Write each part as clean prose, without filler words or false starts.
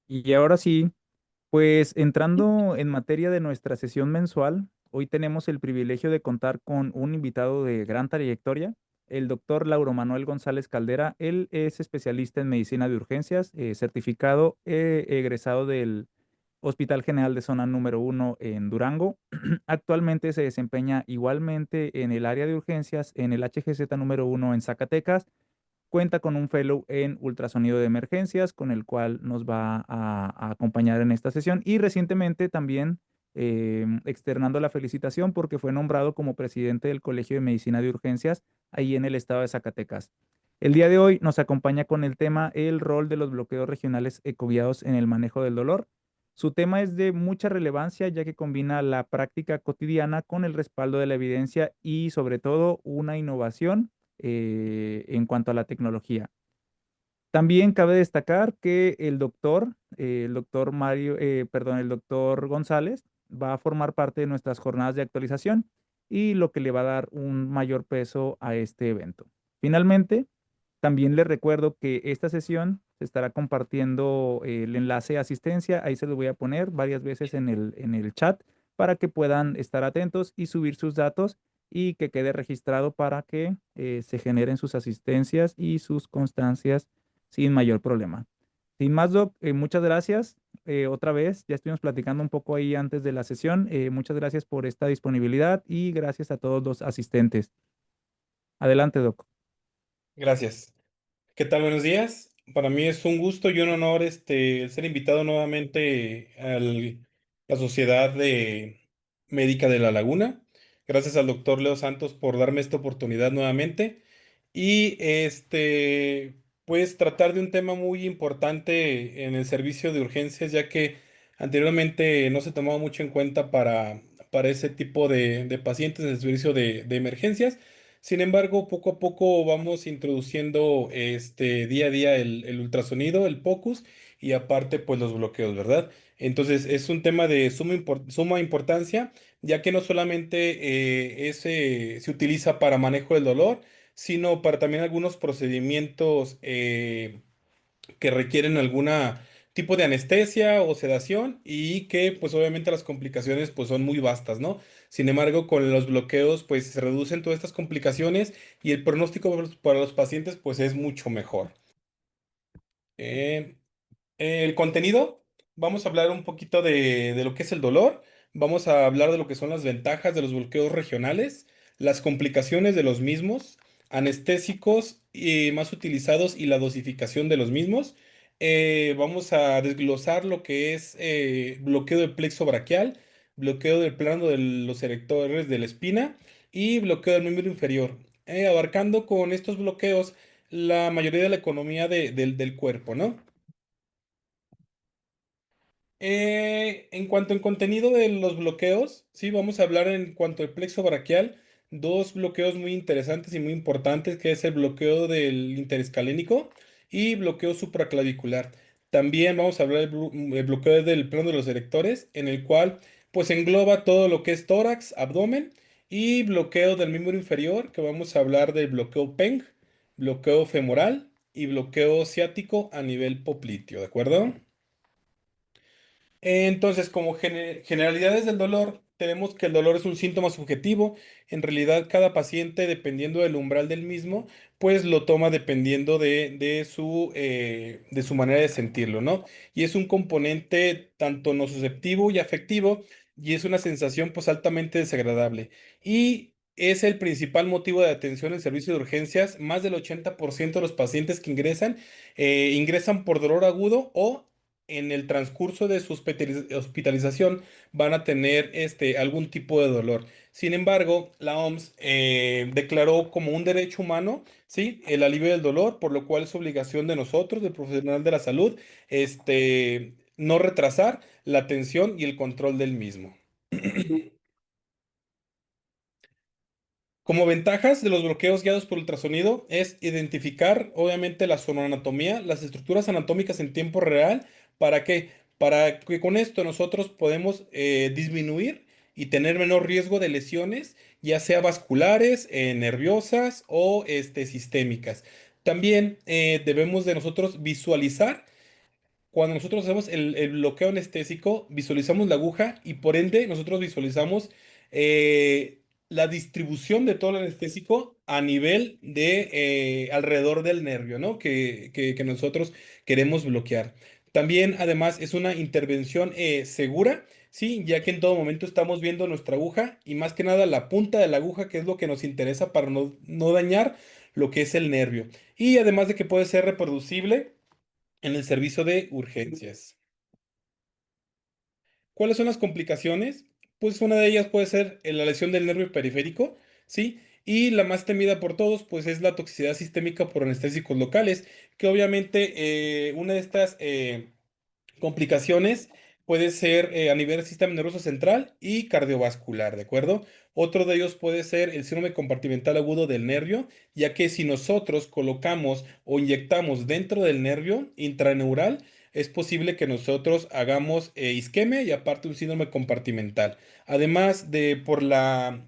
Y ahora sí, pues entrando en materia de nuestra sesión mensual, hoy tenemos el privilegio de contar con un invitado de gran trayectoria, el doctor Lauro Manuel González Caldera. Él es especialista en medicina de urgencias, certificado, egresado del Hospital General de Zona número 1 en Durango. Actualmente se desempeña igualmente en el área de urgencias en el HGZ número 1 en Zacatecas. Cuenta con un fellow en ultrasonido de emergencias, con el cual nos va a acompañar en esta sesión. Y recientemente también externando la felicitación porque fue nombrado como presidente del Colegio de Medicina de Urgencias ahí en el estado de Zacatecas. El día de hoy nos acompaña con el tema el rol de los bloqueos regionales ecoguiados en el manejo del dolor. Su tema es de mucha relevancia ya que combina la práctica cotidiana con el respaldo de la evidencia y sobre todo una innovación en cuanto a la tecnología. También cabe destacar que el doctor el doctor González va a formar parte de nuestras jornadas de actualización y lo que le va a dar un mayor peso a este evento. Finalmente, también les recuerdo que esta sesión se estará compartiendo el enlace de asistencia, ahí se lo voy a poner varias veces en el chat para que puedan estar atentos y subir sus datos y que quede registrado para que se generen sus asistencias y sus constancias sin mayor problema. Sin más, Doc, muchas gracias. Otra vez, ya estuvimos platicando un poco ahí antes de la sesión. Muchas gracias por esta disponibilidad y gracias a todos los asistentes. Adelante, Doc. Gracias. ¿Qué tal? Buenos días. Para mí es un gusto y un honor ser invitado nuevamente a la Sociedad Médica de La Laguna. Gracias al doctor Leo Santos por darme esta oportunidad nuevamente. Y pues tratar de un tema muy importante en el servicio de urgencias, ya que anteriormente no se tomaba mucho en cuenta para ese tipo de pacientes en el servicio de emergencias. Sin embargo, poco a poco vamos introduciendo día a día el ultrasonido, el POCUS y aparte pues los bloqueos, ¿verdad? Entonces es un tema de suma importancia, ya que no solamente se utiliza para manejo del dolor, sino para también algunos procedimientos que requieren alguna tipo de anestesia o sedación y que pues obviamente las complicaciones pues son muy vastas, ¿no? Sin embargo, con los bloqueos pues se reducen todas estas complicaciones y el pronóstico para los pacientes pues es mucho mejor. Eh, el contenido, vamos a hablar un poquito de lo que es el dolor, vamos a hablar de lo que son las ventajas de los bloqueos regionales, las complicaciones de los mismos, anestésicos más utilizados y la dosificación de los mismos. Vamos a desglosar lo que es bloqueo del plexo braquial, bloqueo del plano de los erectores de la espina y bloqueo del miembro inferior, abarcando con estos bloqueos la mayoría de la economía del cuerpo, ¿no? En cuanto al contenido de los bloqueos, sí, vamos a hablar en cuanto al plexo braquial, dos bloqueos muy interesantes y muy importantes, que es el bloqueo del interescalénico y bloqueo supraclavicular. También vamos a hablar del bloqueo del plano de los erectores, en el cual pues engloba todo lo que es tórax, abdomen y bloqueo del miembro inferior, que vamos a hablar del bloqueo PENG, bloqueo femoral y bloqueo ciático a nivel popliteo, ¿de acuerdo? Entonces, como generalidades del dolor, tenemos que el dolor es un síntoma subjetivo. En realidad, cada paciente, dependiendo del umbral del mismo, pues lo toma dependiendo de su manera de sentirlo, ¿no? Y es un componente tanto nociceptivo y afectivo, y es una sensación pues altamente desagradable. Y es el principal motivo de atención en servicio de urgencias. Más del 80% de los pacientes que ingresan por dolor agudo o en el transcurso de su hospitalización van a tener algún tipo de dolor. Sin embargo, la OMS declaró como un derecho humano, ¿sí? El alivio del dolor, por lo cual es obligación de nosotros, del profesional de la salud, no retrasar la atención y el control del mismo. Como ventajas de los bloqueos guiados por ultrasonido es identificar, obviamente, la zoonoanatomía, las estructuras anatómicas en tiempo real. ¿Para qué? Para que con esto nosotros podemos disminuir y tener menor riesgo de lesiones, ya sea vasculares, nerviosas o sistémicas. También debemos de nosotros visualizar cuando nosotros hacemos el bloqueo anestésico, visualizamos la aguja y por ende nosotros visualizamos la distribución de todo el anestésico a nivel de alrededor del nervio, ¿no? Que nosotros queremos bloquear. También, además, es una intervención segura, ¿sí? Ya que en todo momento estamos viendo nuestra aguja y más que nada la punta de la aguja, que es lo que nos interesa para no dañar lo que es el nervio. Y además de que puede ser reproducible en el servicio de urgencias. ¿Cuáles son las complicaciones? Pues una de ellas puede ser la lesión del nervio periférico, ¿sí? Y la más temida por todos, pues es la toxicidad sistémica por anestésicos locales, que obviamente una de estas complicaciones puede ser a nivel del sistema nervioso central y cardiovascular, ¿de acuerdo? Otro de ellos puede ser el síndrome compartimental agudo del nervio, ya que si nosotros colocamos o inyectamos dentro del nervio intraneural, es posible que nosotros hagamos isquemia y aparte un síndrome compartimental. Además de por la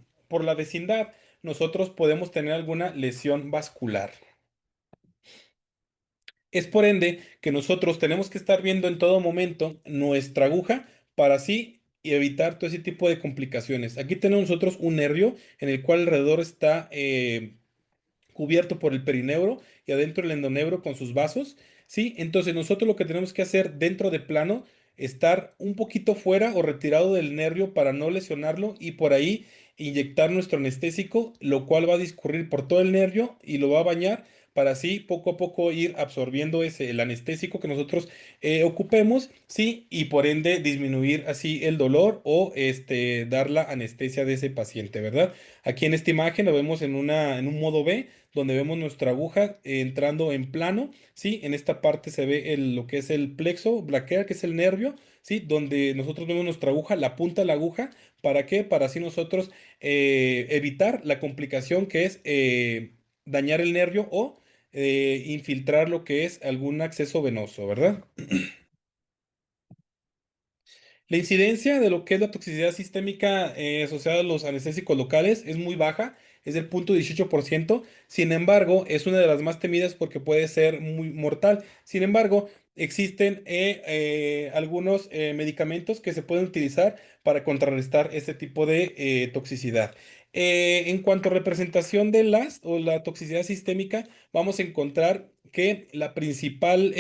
vecindad, nosotros podemos tener alguna lesión vascular. Es por ende que nosotros tenemos que estar viendo en todo momento nuestra aguja para así evitar todo ese tipo de complicaciones. Aquí tenemos nosotros un nervio en el cual alrededor está cubierto por el perineuro y adentro el endoneuro con sus vasos, ¿sí? Entonces nosotros lo que tenemos que hacer dentro de plano, estar un poquito fuera o retirado del nervio para no lesionarlo y por ahí inyectar nuestro anestésico, lo cual va a discurrir por todo el nervio y lo va a bañar para así poco a poco ir absorbiendo el anestésico que nosotros ocupemos, ¿sí? Y por ende disminuir así el dolor o dar la anestesia de ese paciente, ¿verdad? Aquí en esta imagen lo vemos en un modo B, donde vemos nuestra aguja entrando en plano, ¿sí? En esta parte se ve lo que es el plexo braquial, que es el nervio, ¿sí? Donde nosotros vemos nuestra aguja, la punta de la aguja, ¿para qué? Para así nosotros evitar la complicación que es dañar el nervio o infiltrar lo que es algún acceso venoso, ¿verdad? La incidencia de lo que es la toxicidad sistémica asociada a los anestésicos locales es muy baja, es del 0,18%. Sin embargo, es una de las más temidas porque puede ser muy mortal. Sin embargo, existen algunos medicamentos que se pueden utilizar para contrarrestar este tipo de toxicidad. En cuanto a representación de las o la toxicidad sistémica, vamos a encontrar que la principal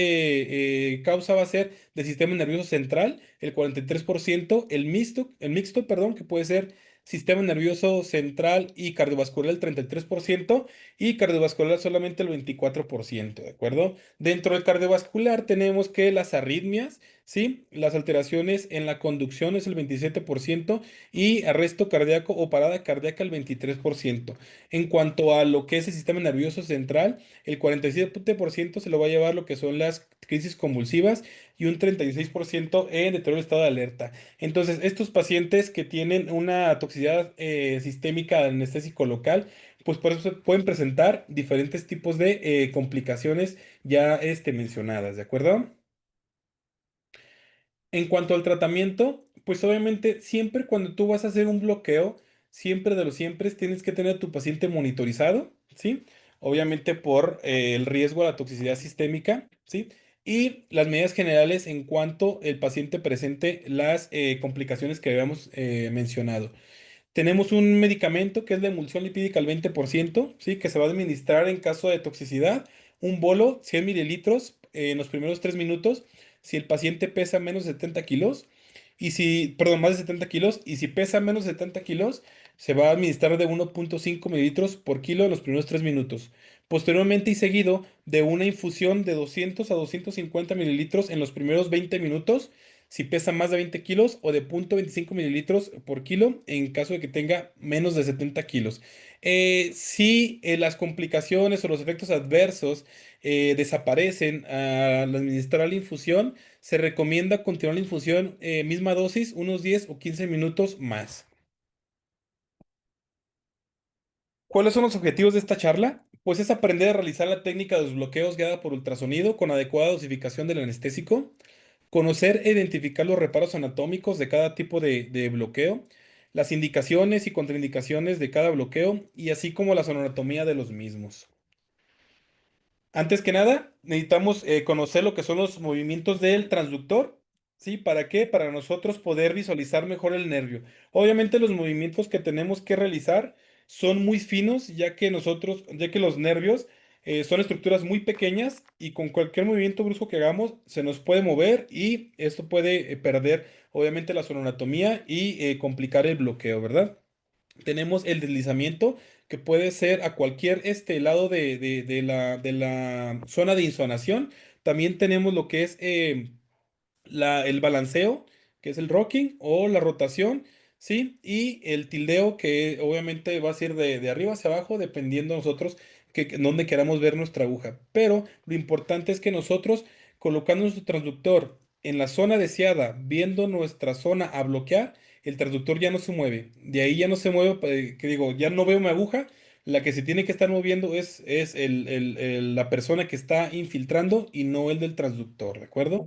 causa va a ser del sistema nervioso central, el 43%, el mixto, perdón, que puede ser sistema nervioso central y cardiovascular el 33% y cardiovascular solamente el 24%, ¿de acuerdo? Dentro del cardiovascular tenemos que las arritmias, ¿sí? Las alteraciones en la conducción es el 27% y arresto cardíaco o parada cardíaca el 23%. En cuanto a lo que es el sistema nervioso central, el 47% se lo va a llevar lo que son las crisis convulsivas y un 36% en deterioro estado de alerta. Entonces, estos pacientes que tienen una toxicidad sistémica anestésico local, pues por eso pueden presentar diferentes tipos de complicaciones ya mencionadas, ¿de acuerdo? En cuanto al tratamiento, pues obviamente siempre cuando tú vas a hacer un bloqueo, siempre de los siempre tienes que tener a tu paciente monitorizado, ¿sí? Obviamente por el riesgo a la toxicidad sistémica, ¿sí? Y las medidas generales en cuanto el paciente presente las complicaciones que habíamos mencionado. Tenemos un medicamento que es la emulsión lipídica al 20%, ¿sí? Que se va a administrar en caso de toxicidad. Un bolo, 100 mililitros en los primeros 3 minutos. Si el paciente pesa menos de 70 kilos, y si, perdón, más de 70 kilos, y si pesa menos de 70 kilos, se va a administrar de 1,5 mililitros por kilo en los primeros 3 minutos. Posteriormente y seguido de una infusión de 200 a 250 mililitros en los primeros 20 minutos si pesa más de 20 kilos o de 0,25 mililitros por kilo en caso de que tenga menos de 70 kilos. Si las complicaciones o los efectos adversos desaparecen al administrar la infusión, se recomienda continuar la infusión misma dosis unos 10 o 15 minutos más. ¿Cuáles son los objetivos de esta charla? Pues es aprender a realizar la técnica de los bloqueos guiada por ultrasonido con adecuada dosificación del anestésico, conocer e identificar los reparos anatómicos de cada tipo de bloqueo, las indicaciones y contraindicaciones de cada bloqueo y así como la anatomía de los mismos. Antes que nada, necesitamos conocer lo que son los movimientos del transductor, ¿sí? ¿Para qué? Para nosotros poder visualizar mejor el nervio. Obviamente los movimientos que tenemos que realizar son muy finos, ya que los nervios son estructuras muy pequeñas y con cualquier movimiento brusco que hagamos se nos puede mover y esto puede perder, obviamente, la sonoanatomía y complicar el bloqueo, ¿verdad? Tenemos el deslizamiento, que puede ser a cualquier lado de la zona de insonación. También tenemos lo que es el balanceo, que es el rocking o la rotación, ¿sí? Y el tildeo, que obviamente va a ser de arriba hacia abajo, dependiendo nosotros dónde queramos ver nuestra aguja. Pero lo importante es que nosotros, colocando nuestro transductor en la zona deseada, viendo nuestra zona a bloquear, el transductor ya no se mueve. De ahí ya no se mueve, que digo, ya no veo mi aguja. La que se tiene que estar moviendo es la persona que está infiltrando y no el del transductor, ¿de acuerdo?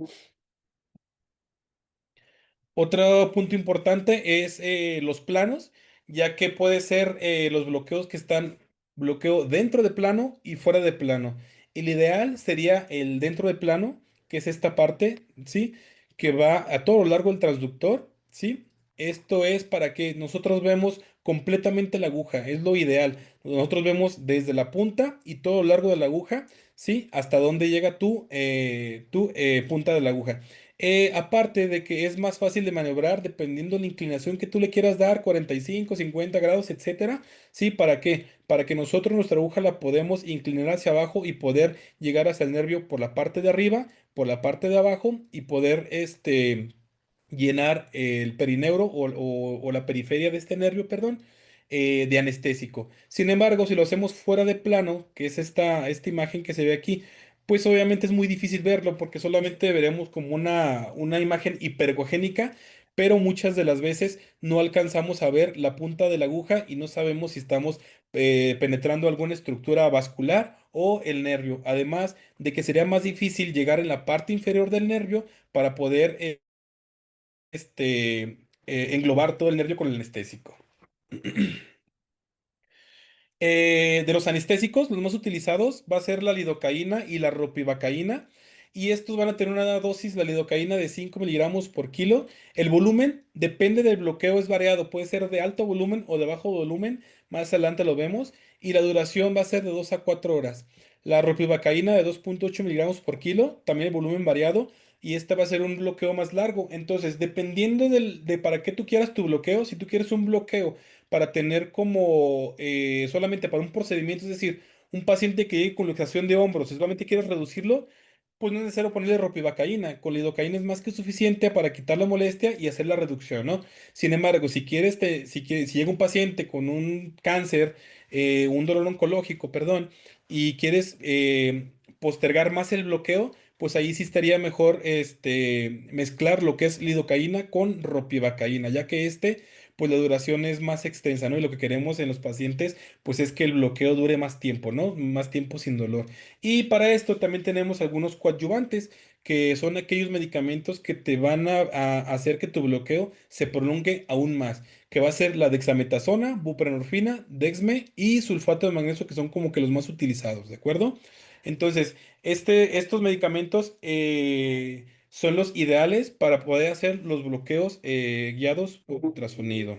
Otro punto importante es los planos, ya que puede ser los bloqueos que están bloqueo dentro de plano y fuera de plano. El ideal sería el dentro de plano, que es esta parte, ¿sí? Que va a todo lo largo del transductor, ¿sí? Esto es para que nosotros vemos completamente la aguja, es lo ideal. Nosotros vemos desde la punta y todo lo largo de la aguja, ¿sí? Hasta dónde llega tu punta de la aguja. Aparte de que es más fácil de maniobrar dependiendo de la inclinación que tú le quieras dar, 45, 50 grados, etcétera. ¿Sí? ¿Para qué? Para que nosotros nuestra aguja la podemos inclinar hacia abajo y poder llegar hacia el nervio por la parte de arriba, por la parte de abajo y poder llenar el perineuro o la periferia de este nervio, perdón, de anestésico. Sin embargo, si lo hacemos fuera de plano, que es esta imagen que se ve aquí, pues obviamente es muy difícil verlo porque solamente veremos como una imagen hipergogénica, pero muchas de las veces no alcanzamos a ver la punta de la aguja y no sabemos si estamos penetrando alguna estructura vascular o el nervio. Además de que sería más difícil llegar en la parte inferior del nervio para poder englobar todo el nervio con el anestésico. De los anestésicos, los más utilizados va a ser la lidocaína y la ropivacaína. Y estos van a tener una dosis, la lidocaína de 5 miligramos por kilo. El volumen depende del bloqueo, es variado. Puede ser de alto volumen o de bajo volumen. Más adelante lo vemos. Y la duración va a ser de 2 a 4 horas. La ropivacaína de 2,8 miligramos por kilo, también el volumen variado. Y este va a ser un bloqueo más largo. Entonces, dependiendo de para qué tú quieras tu bloqueo, si tú quieres un bloqueo para tener como solamente para un procedimiento, es decir, un paciente que llegue con luxación de hombros, si solamente quieres reducirlo, pues no es necesario ponerle ropivacaína. Con lidocaína es más que suficiente para quitar la molestia y hacer la reducción, ¿no? Sin embargo, si llega un paciente con un cáncer, un dolor oncológico, perdón, y quieres postergar más el bloqueo, pues ahí sí estaría mejor mezclar lo que es lidocaína con ropivacaína, ya que pues la duración es más extensa, ¿no? Y lo que queremos en los pacientes, pues es que el bloqueo dure más tiempo, ¿no? Más tiempo sin dolor. Y para esto también tenemos algunos coadyuvantes, que son aquellos medicamentos que te van a hacer que tu bloqueo se prolongue aún más, que va a ser la dexametasona, buprenorfina, dexme y sulfato de magnesio, que son como que los más utilizados, ¿de acuerdo? Entonces, estos medicamentos son los ideales para poder hacer los bloqueos guiados por ultrasonido.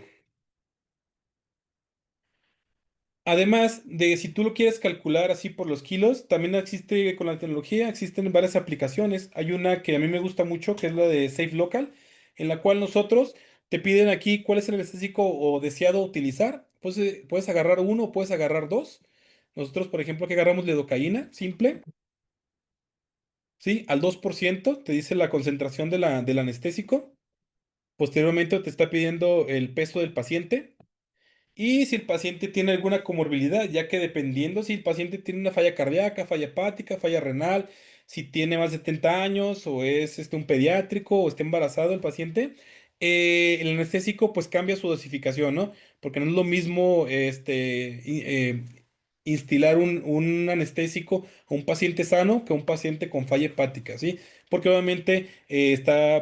Además de si tú lo quieres calcular así por los kilos, también existe con la tecnología, existen varias aplicaciones. Hay una que a mí me gusta mucho, que es la de Safe Local, en la cual nosotros te piden aquí cuál es el anestésico o deseado utilizar. Pues puedes agarrar uno o puedes agarrar dos. Nosotros, por ejemplo, que agarramos lidocaína simple, ¿sí? Al 2% te dice la concentración del anestésico. Posteriormente te está pidiendo el peso del paciente y si el paciente tiene alguna comorbilidad, ya que dependiendo si el paciente tiene una falla cardíaca, falla hepática, falla renal, si tiene más de 70 años o es un pediátrico o está embarazado el paciente, el anestésico pues cambia su dosificación, ¿no? Porque no es lo mismo instilar un anestésico a un paciente sano que a un paciente con falla hepática, ¿sí? Porque obviamente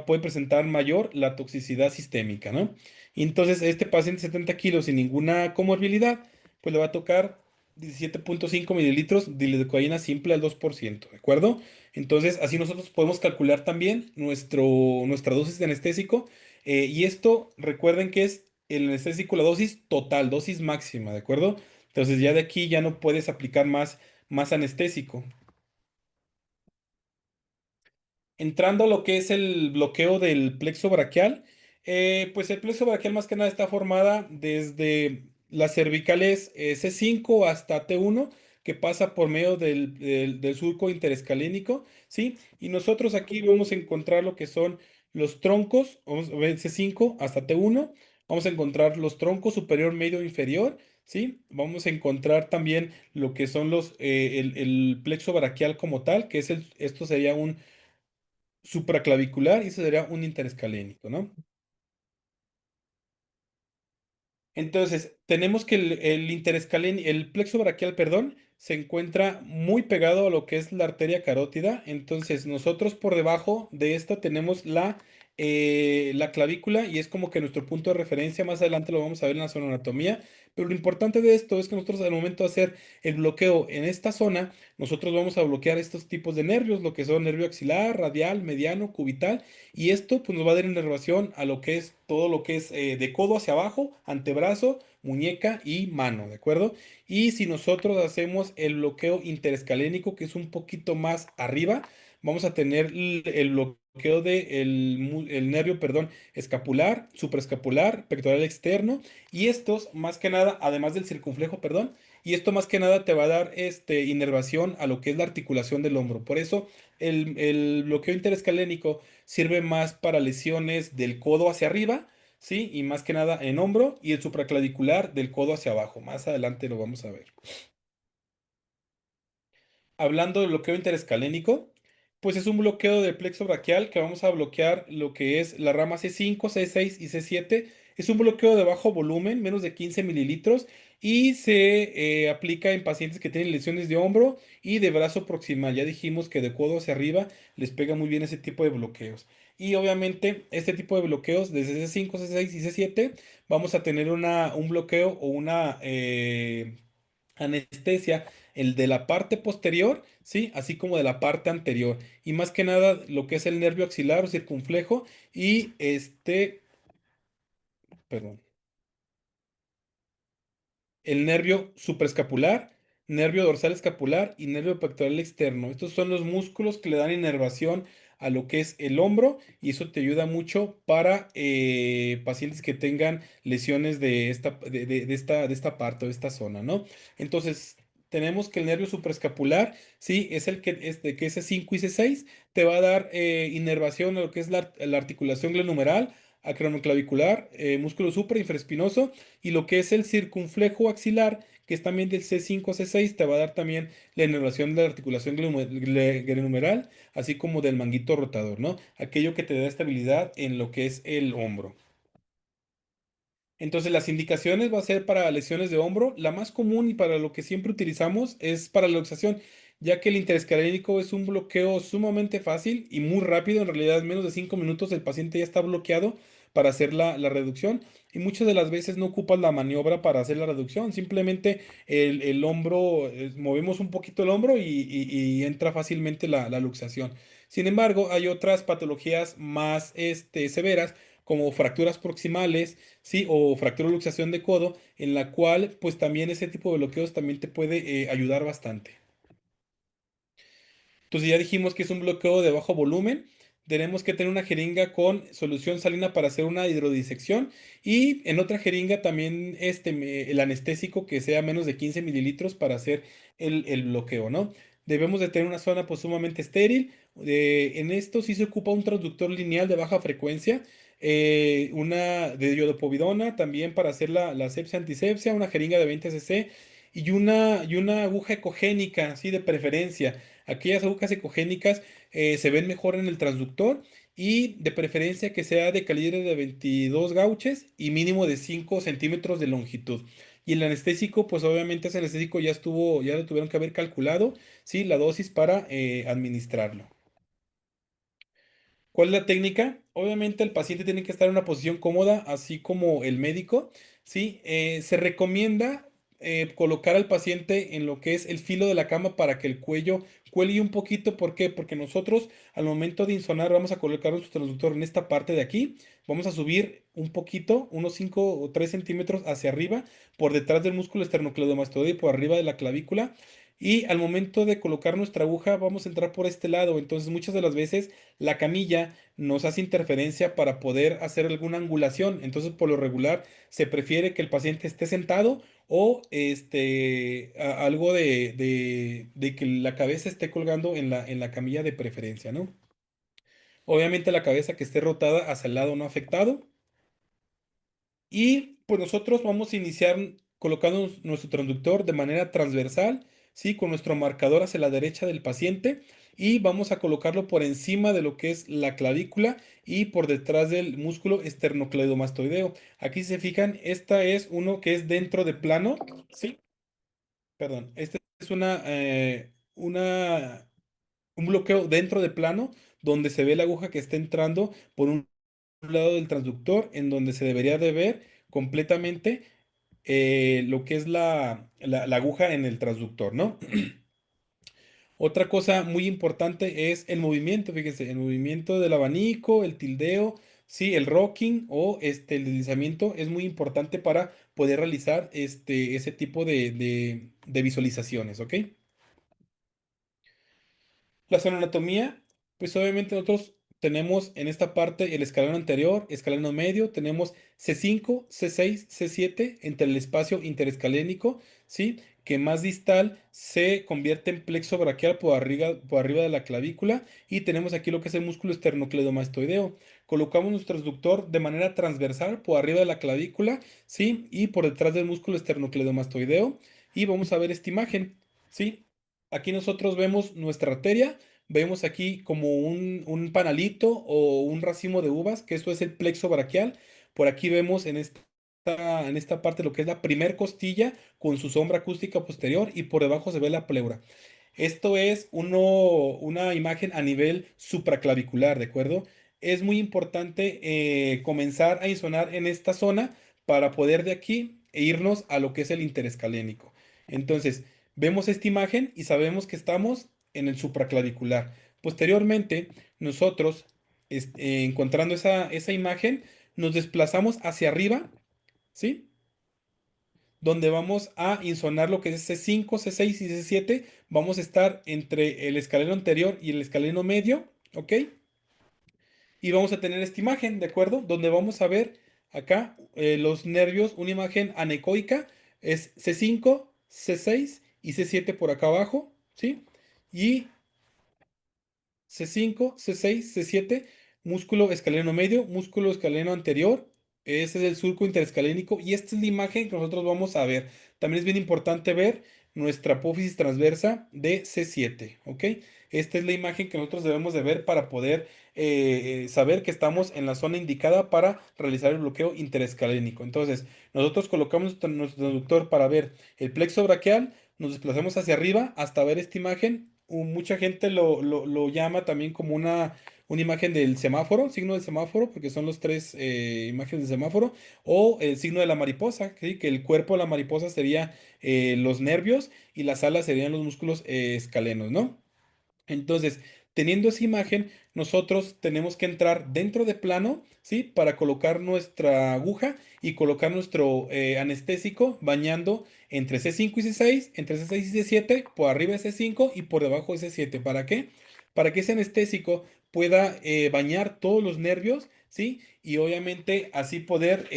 puede presentar mayor la toxicidad sistémica, ¿no? Y entonces este paciente de 70 kilos sin ninguna comorbilidad, pues le va a tocar 17,5 mililitros de lidocaína simple al 2%, ¿de acuerdo? Entonces, así nosotros podemos calcular también nuestra dosis de anestésico. Y esto, recuerden que es el anestésico, la dosis total, dosis máxima, ¿de acuerdo? Entonces, ya de aquí ya no puedes aplicar más anestésico. Entrando a lo que es el bloqueo del plexo braquial, pues el plexo braquial más que nada está formada desde las cervicales C5 hasta T1, que pasa por medio del surco interescalénico, ¿sí? Y nosotros aquí vamos a encontrar lo que son los troncos, vamos a ver C5 hasta T1, vamos a encontrar los troncos superior, medio, inferior, ¿sí? Vamos a encontrar también lo que son el plexo braquial como tal, que esto sería un supraclavicular y eso sería un interescalénico, ¿no? Entonces, tenemos que el plexo braquial, perdón, se encuentra muy pegado a lo que es la arteria carótida. Entonces, nosotros por debajo de esta tenemos la clavícula y es como que nuestro punto de referencia. Más adelante lo vamos a ver en la zona anatomía. Pero lo importante de esto es que nosotros al momento de hacer el bloqueo en esta zona, nosotros vamos a bloquear estos tipos de nervios, lo que son nervio axilar, radial, mediano, cubital. Y esto pues nos va a dar inervación a lo que es todo lo que es de codo hacia abajo, antebrazo, muñeca y mano, ¿de acuerdo? Y si nosotros hacemos el bloqueo interescalénico, que es un poquito más arriba, vamos a tener el bloqueo el nervio, perdón, escapular, supraescapular, pectoral externo, y estos, más que nada, además del circunflejo, perdón, y esto más que nada te va a dar inervación a lo que es la articulación del hombro. Por eso el bloqueo interescalénico sirve más para lesiones del codo hacia arriba, ¿sí? Y más que nada en hombro y el supraclavicular del codo hacia abajo. Más adelante lo vamos a ver. Hablando del bloqueo interescalénico, pues es un bloqueo del plexo braquial que vamos a bloquear lo que es la rama C5, C6 y C7. Es un bloqueo de bajo volumen, menos de 15 mililitros, y se aplica en pacientes que tienen lesiones de hombro y de brazo proximal. Ya dijimos que de codo hacia arriba les pega muy bien ese tipo de bloqueos. Y obviamente este tipo de bloqueos desde C5, C6 y C7 vamos a tener un bloqueo o una anestesia, el de la parte posterior, ¿sí? Así como de la parte anterior. Y más que nada lo que es el nervio axilar o circunflejo y perdón, el nervio supraescapular, nervio dorsal escapular y nervio pectoral externo. Estos son los músculos que le dan inervación a lo que es el hombro y eso te ayuda mucho para pacientes que tengan lesiones de esta parte o de esta zona, ¿no? Entonces, tenemos que el nervio supraescapular, sí, es el que es C5 y C6, te va a dar inervación a lo que es la articulación glenohumeral, acromioclavicular, músculo suprainfraespinoso y lo que es el circunflejo axilar, que es también del C5 a C6, te va a dar también la inervación de la articulación glenohumeral, así como del manguito rotador, ¿no? Aquello que te da estabilidad en lo que es el hombro. Entonces, las indicaciones va a ser para lesiones de hombro. La más común y para lo que siempre utilizamos es para la luxación, ya que el interescalénico es un bloqueo sumamente fácil y muy rápido. En realidad, en menos de 5 minutos el paciente ya está bloqueado para hacer la reducción. Y muchas de las veces no ocupas la maniobra para hacer la reducción. Simplemente el hombro, movemos un poquito el hombro y entra fácilmente la luxación. Sin embargo, hay otras patologías más severas como fracturas proximales, ¿sí? O fractura o luxación de codo, en la cual pues también ese tipo de bloqueos también te puede ayudar bastante. Entonces ya dijimos que es un bloqueo de bajo volumen. Tenemos que tener una jeringa con solución salina para hacer una hidrodisección y en otra jeringa también el anestésico que sea menos de 15 mililitros para hacer el bloqueo, ¿no? Debemos de tener una zona pues sumamente estéril. En esto sí se ocupa un transductor lineal de baja frecuencia, una de iodopovidona también para hacer la asepsia antisepsia, una jeringa de 20 cc y una aguja ecogénica, ¿sí? De preferencia. Aquellas agujas ecogénicas se ven mejor en el transductor y de preferencia que sea de calibre de 22 gauches y mínimo de 5 centímetros de longitud. Y el anestésico, pues obviamente ese anestésico ya lo tuvieron que haber calculado, ¿sí? La dosis para administrarlo. ¿Cuál es la técnica? Obviamente el paciente tiene que estar en una posición cómoda, así como el médico, ¿sí? Se recomienda colocar al paciente en lo que es el filo de la cama para que el cuello cuelgue un poquito. ¿Por qué? Porque nosotros al momento de insonar vamos a colocar nuestro transductor en esta parte de aquí. Vamos a subir un poquito, unos 5 o 3 centímetros hacia arriba, por detrás del músculo esternocleidomastoideo y por arriba de la clavícula. Y al momento de colocar nuestra aguja vamos a entrar por este lado. Entonces muchas de las veces la camilla nos hace interferencia para poder hacer alguna angulación. Entonces por lo regular se prefiere que el paciente esté sentado o algo de que la cabeza esté colgando en la camilla de preferencia, ¿no? Obviamente la cabeza que esté rotada hacia el lado no afectado. Y pues nosotros vamos a iniciar colocando nuestro transductor de manera transversal, ¿sí? Con nuestro marcador hacia la derecha del paciente y vamos a colocarlo por encima de lo que es la clavícula y por detrás del músculo esternocleidomastoideo. Aquí si se fijan, esta es uno que es dentro de plano, ¿sí? Perdón, este es un bloqueo dentro de plano donde se ve la aguja que está entrando por un lado del transductor en donde se debería de ver completamente lo que es la aguja en el transductor, ¿no? Otra cosa muy importante es el movimiento, fíjese, el movimiento del abanico, el tildeo, sí, el rocking o el deslizamiento es muy importante para poder realizar ese tipo de visualizaciones, ¿ok? La zona anatomía, pues obviamente nosotros tenemos en esta parte el escaleno anterior, escaleno medio, tenemos C5, C6, C7 entre el espacio interescalénico, ¿sí? Que más distal se convierte en plexo braquial por arriba de la clavícula y tenemos aquí lo que es el músculo esternocleidomastoideo. Colocamos nuestro transductor de manera transversal por arriba de la clavícula, ¿sí? Y por detrás del músculo esternocleidomastoideo y vamos a ver esta imagen, ¿sí? Aquí nosotros vemos nuestra arteria, vemos aquí como un panalito o un racimo de uvas, que esto es el plexo braquial. Por aquí vemos en esta parte lo que es la primer costilla con su sombra acústica posterior y por debajo se ve la pleura. Esto es una imagen a nivel supraclavicular, ¿de acuerdo? Es muy importante comenzar a insonar en esta zona para poder de aquí irnos a lo que es el interescalénico. Entonces, vemos esta imagen y sabemos que estamos en el supraclavicular. Posteriormente, nosotros, encontrando esa imagen, nos desplazamos hacia arriba, ¿sí? Donde vamos a insonar lo que es C5, C6 y C7. Vamos a estar entre el escaleno anterior y el escaleno medio, ¿ok? Y vamos a tener esta imagen, ¿de acuerdo? Donde vamos a ver acá los nervios, una imagen anecoica, es C5, C6 y C7 por acá abajo, ¿sí? Y C5, C6, C7, músculo escaleno medio, músculo escaleno anterior. Ese es el surco interescalénico y esta es la imagen que nosotros vamos a ver. También es bien importante ver nuestra apófisis transversa de C7, ¿ok? Esta es la imagen que nosotros debemos de ver para poder saber que estamos en la zona indicada para realizar el bloqueo interescalénico. Entonces, nosotros colocamos nuestro transductor para ver el plexo braquial, nos desplazamos hacia arriba hasta ver esta imagen. Mucha gente lo llama también como una imagen del semáforo, signo del semáforo, porque son los tres imágenes del semáforo, o el signo de la mariposa, ¿sí? Que el cuerpo de la mariposa sería los nervios y las alas serían los músculos escalenos, ¿no? Entonces, teniendo esa imagen, nosotros tenemos que entrar dentro de plano, ¿sí? Para colocar nuestra aguja y colocar nuestro anestésico bañando entre C5 y C6, entre C6 y C7, por arriba de C5 y por debajo de C7. ¿Para qué? Para que ese anestésico pueda bañar todos los nervios, ¿sí? Y obviamente así poder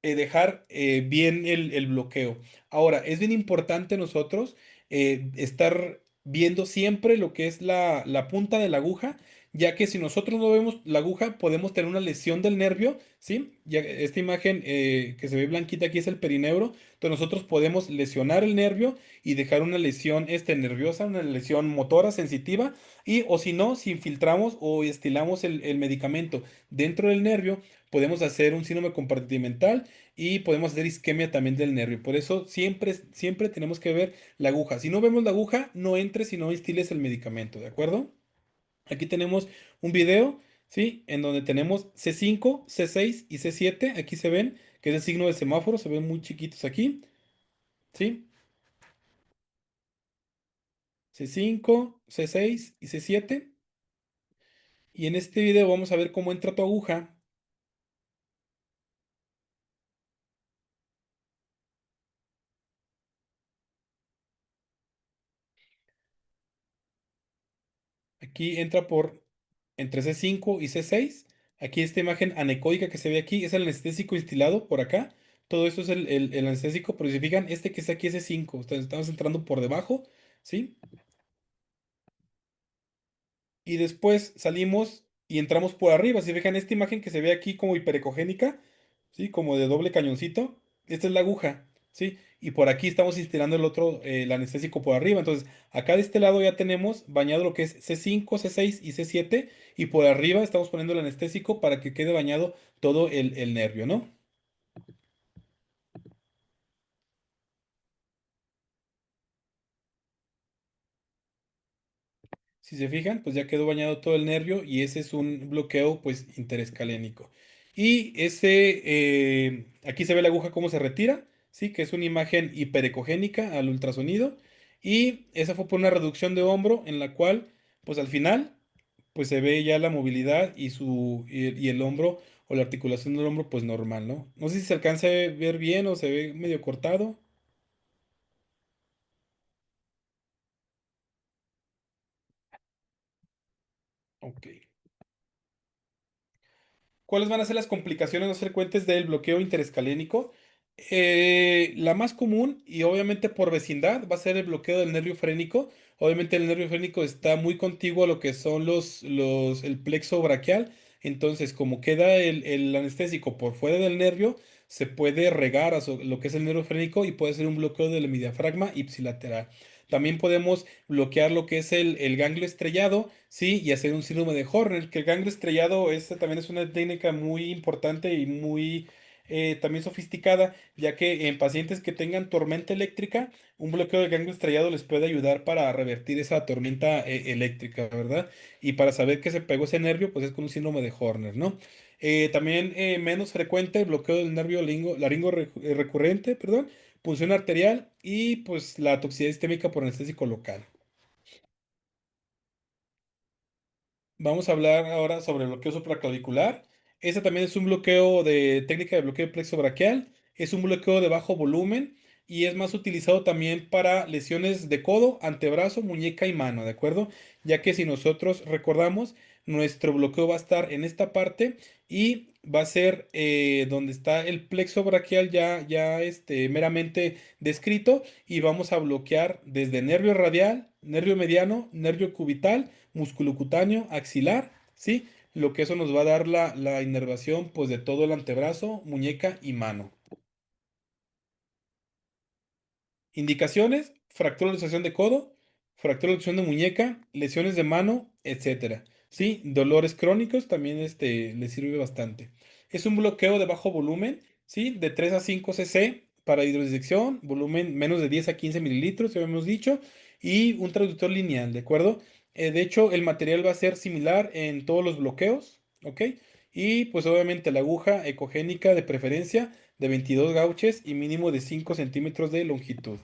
dejar bien el bloqueo. Ahora, es bien importante nosotros estar viendo siempre lo que es la punta de la aguja, ya que si nosotros no vemos la aguja, podemos tener una lesión del nervio, ¿sí? Ya, esta imagen que se ve blanquita aquí es el perineuro, entonces nosotros podemos lesionar el nervio y dejar una lesión nerviosa, una lesión motora sensitiva, y o si no, si infiltramos o estilamos el medicamento dentro del nervio, podemos hacer un síndrome compartimental y podemos hacer isquemia también del nervio. Por eso siempre, siempre tenemos que ver la aguja. Si no vemos la aguja, no entres y no instiles el medicamento, ¿de acuerdo? Aquí tenemos un video, ¿sí? En donde tenemos C5, C6 y C7. Aquí se ven, que es el signo del semáforo, se ven muy chiquitos aquí. ¿sí? C5, C6 y C7. Y en este video vamos a ver cómo entra tu aguja. Aquí entra por entre C5 y C6. Aquí esta imagen anecoica que se ve aquí es el anestésico instilado por acá. Todo esto es el anestésico, pero si se fijan, este que está aquí es C5. Entonces estamos entrando por debajo, ¿sí? Y después salimos y entramos por arriba. Si fijan esta imagen que se ve aquí como hiperecogénica, ¿sí? Como de doble cañoncito, esta es la aguja, ¿sí? Y por aquí estamos instilando el otro, el anestésico por arriba. Entonces, acá de este lado ya tenemos bañado lo que es C5, C6 y C7, y por arriba estamos poniendo el anestésico para que quede bañado todo el nervio, ¿no? Si se fijan, pues ya quedó bañado todo el nervio y ese es un bloqueo pues interescalénico. Y ese, aquí se ve la aguja cómo se retira, sí, que es una imagen hiperecogénica al ultrasonido. Y esa fue por una reducción de hombro en la cual, pues al final, pues se ve ya la movilidad y el hombro o la articulación del hombro pues normal, ¿no? No sé si se alcanza a ver bien o se ve medio cortado. Ok. ¿Cuáles van a ser las complicaciones no frecuentes del bloqueo interescalénico? La más común y obviamente por vecindad va a ser el bloqueo del nervio frénico. Obviamente el nervio frénico está muy contiguo a lo que son el plexo braquial. Entonces, como queda el anestésico por fuera del nervio, se puede regar lo que es el nervio frénico y puede ser un bloqueo del hemidiafragma ipsilateral. También podemos bloquear lo que es el ganglio estrellado, sí, y hacer un síndrome de Horner, que el ganglio estrellado también es una técnica muy importante y muy también sofisticada, ya que en pacientes que tengan tormenta eléctrica, un bloqueo del ganglio estrellado les puede ayudar para revertir esa tormenta eléctrica, ¿verdad? Y para saber que se pegó ese nervio, pues es con un síndrome de Horner, ¿no? También menos frecuente el bloqueo del nervio recurrente, perdón, punción arterial y pues la toxicidad sistémica por anestésico local. Vamos a hablar ahora sobre el bloqueo supraclavicular. Este también es un bloqueo de técnica de bloqueo de plexo braquial. Es un bloqueo de bajo volumen y es más utilizado también para lesiones de codo, antebrazo, muñeca y mano, ¿de acuerdo? Ya que si nosotros recordamos, nuestro bloqueo va a estar en esta parte y va a ser donde está el plexo braquial ya meramente descrito y vamos a bloquear desde nervio radial, nervio mediano, nervio cubital, músculo cutáneo, axilar, ¿sí? Lo que eso nos va a dar la inervación pues de todo el antebrazo, muñeca y mano. Indicaciones: fractura de luxación de codo, fractura de luxación de muñeca, lesiones de mano, etcétera. Sí, dolores crónicos también le sirve bastante. Es un bloqueo de bajo volumen, sí, de 3 a 5 cc para hidrodisección, volumen menos de 10 a 15 mililitros, ya hemos dicho, y un traductor lineal, ¿de acuerdo? De hecho, el material va a ser similar en todos los bloqueos, ¿ok? Y pues obviamente la aguja ecogénica de preferencia de 22 gauches y mínimo de 5 centímetros de longitud.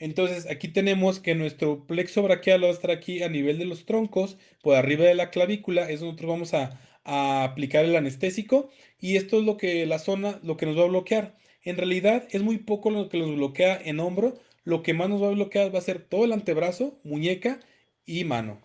Entonces, aquí tenemos que nuestro plexo braquial va a estar aquí a nivel de los troncos, por arriba de la clavícula, es donde nosotros vamos a aplicar el anestésico y esto es la zona, lo que nos va a bloquear. En realidad es muy poco lo que nos bloquea en hombro, lo que más nos va a bloquear va a ser todo el antebrazo, muñeca y mano.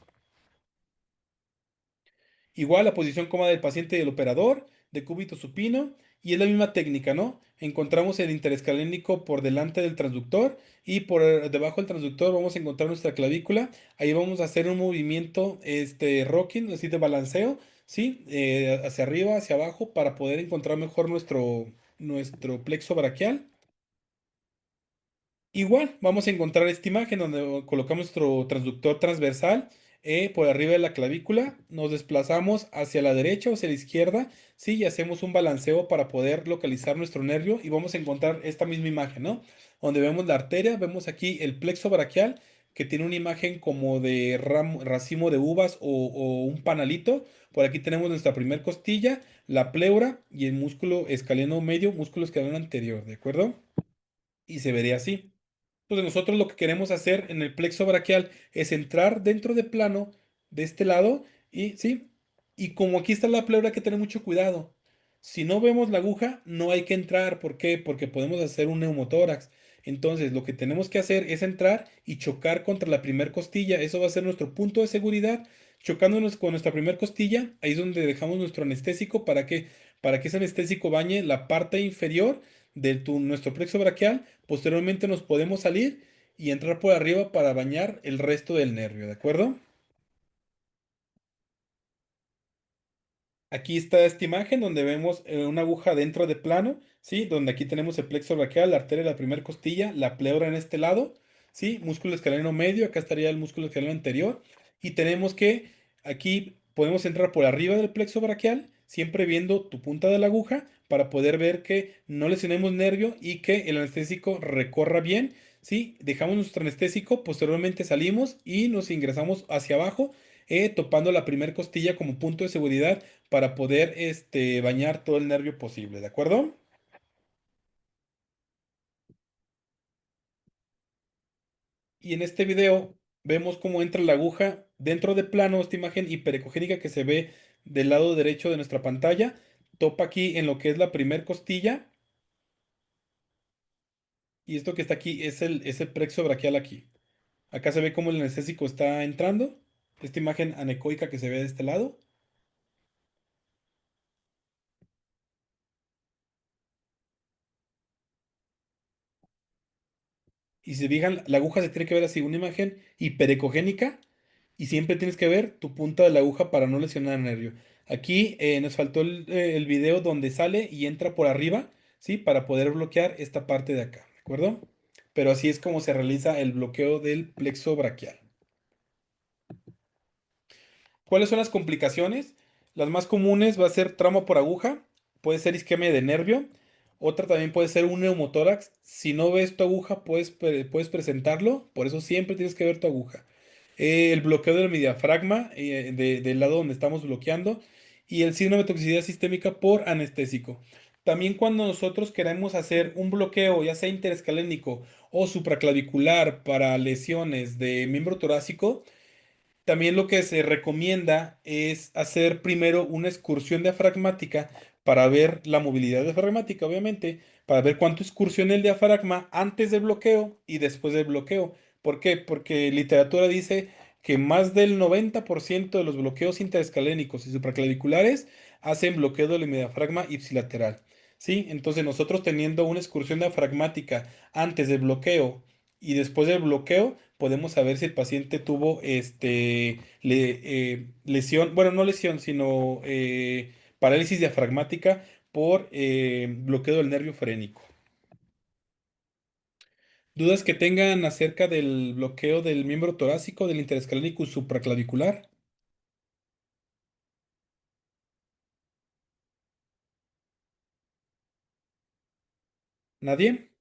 Igual la posición cómoda del paciente y del operador, de cúbito supino, y es la misma técnica, ¿no? Encontramos el interescalénico por delante del transductor y por debajo del transductor vamos a encontrar nuestra clavícula. Ahí vamos a hacer un movimiento, rocking, así de balanceo, ¿sí? Hacia arriba, hacia abajo, para poder encontrar mejor nuestro plexo braquial. Igual, vamos a encontrar esta imagen donde colocamos nuestro transductor transversal por arriba de la clavícula, nos desplazamos hacia la derecha o hacia la izquierda, sí, y hacemos un balanceo para poder localizar nuestro nervio y vamos a encontrar esta misma imagen, ¿no? Donde vemos la arteria, vemos aquí el plexo braquial que tiene una imagen como de racimo de uvas o un panalito. Por aquí tenemos nuestra primer costilla, la pleura y el músculo escaleno medio, músculo escaleno anterior, ¿de acuerdo? y se vería así. Entonces nosotros lo que queremos hacer en el plexo braquial es entrar dentro de plano de este lado y sí, y como aquí está la pleura hay que tener mucho cuidado. Si no vemos la aguja, no hay que entrar. ¿Por qué? Porque podemos hacer un neumotórax. Entonces lo que tenemos que hacer es entrar y chocar contra la primer costilla. Eso va a ser nuestro punto de seguridad. Chocándonos con nuestra primer costilla, ahí es donde dejamos nuestro anestésico. Para que ese anestésico bañe la parte inferior de nuestro plexo braquial. Posteriormente nos podemos salir y entrar por arriba para bañar el resto del nervio, ¿de acuerdo? Aquí está esta imagen donde vemos una aguja dentro de plano, ¿sí? Donde aquí tenemos el plexo braquial, la arteria de la primera costilla, la pleura en este lado, ¿sí? Músculo escaleno medio, acá estaría el músculo escaleno anterior. Y tenemos que aquí podemos entrar por arriba del plexo braquial, siempre viendo tu punta de la aguja para poder ver que no lesionemos nervio y que el anestésico recorra bien, ¿sí? Dejamos nuestro anestésico, posteriormente salimos y nos ingresamos hacia abajo, topando la primera costilla como punto de seguridad para poder bañar todo el nervio posible, ¿de acuerdo? Y en este video vemos cómo entra la aguja dentro de plano, esta imagen hiperecogénica que se ve del lado derecho de nuestra pantalla, topa aquí en lo que es la primer costilla y esto que está aquí es el plexo braquial aquí. Acá se ve cómo el anestésico está entrando, esta imagen anecoica que se ve de este lado. Y si fijan, la aguja se tiene que ver así, una imagen hiperecogénica y siempre tienes que ver tu punta de la aguja para no lesionar el nervio. Aquí nos faltó el video donde sale y entra por arriba, ¿sí? Para poder bloquear esta parte de acá, ¿de acuerdo? Pero así es como se realiza el bloqueo del plexo braquial. ¿Cuáles son las complicaciones? Las más comunes va a ser trauma por aguja, puede ser isquemia de nervio, otra también puede ser un neumotórax. Si no ves tu aguja, puedes presentarlo, por eso siempre tienes que ver tu aguja. El bloqueo del diafragma, del lado donde estamos bloqueando, y el síndrome de toxicidad sistémica por anestésico. También cuando nosotros queremos hacer un bloqueo, ya sea interescalénico o supraclavicular para lesiones de miembro torácico, también lo que se recomienda es hacer primero una excursión diafragmática para ver la movilidad diafragmática, obviamente, para ver cuánto excursiona el diafragma antes del bloqueo y después del bloqueo. ¿Por qué? Porque literatura dice que más del 90% de los bloqueos interescalénicos y supraclaviculares hacen bloqueo del diafragma ipsilateral. ¿Sí? Entonces nosotros teniendo una excursión diafragmática antes del bloqueo y después del bloqueo, podemos saber si el paciente tuvo lesión, bueno, no lesión, sino parálisis diafragmática por bloqueo del nervio frenénico. ¿Dudas que tengan acerca del bloqueo del miembro torácico, del interescalénico supraclavicular? ¿Nadie?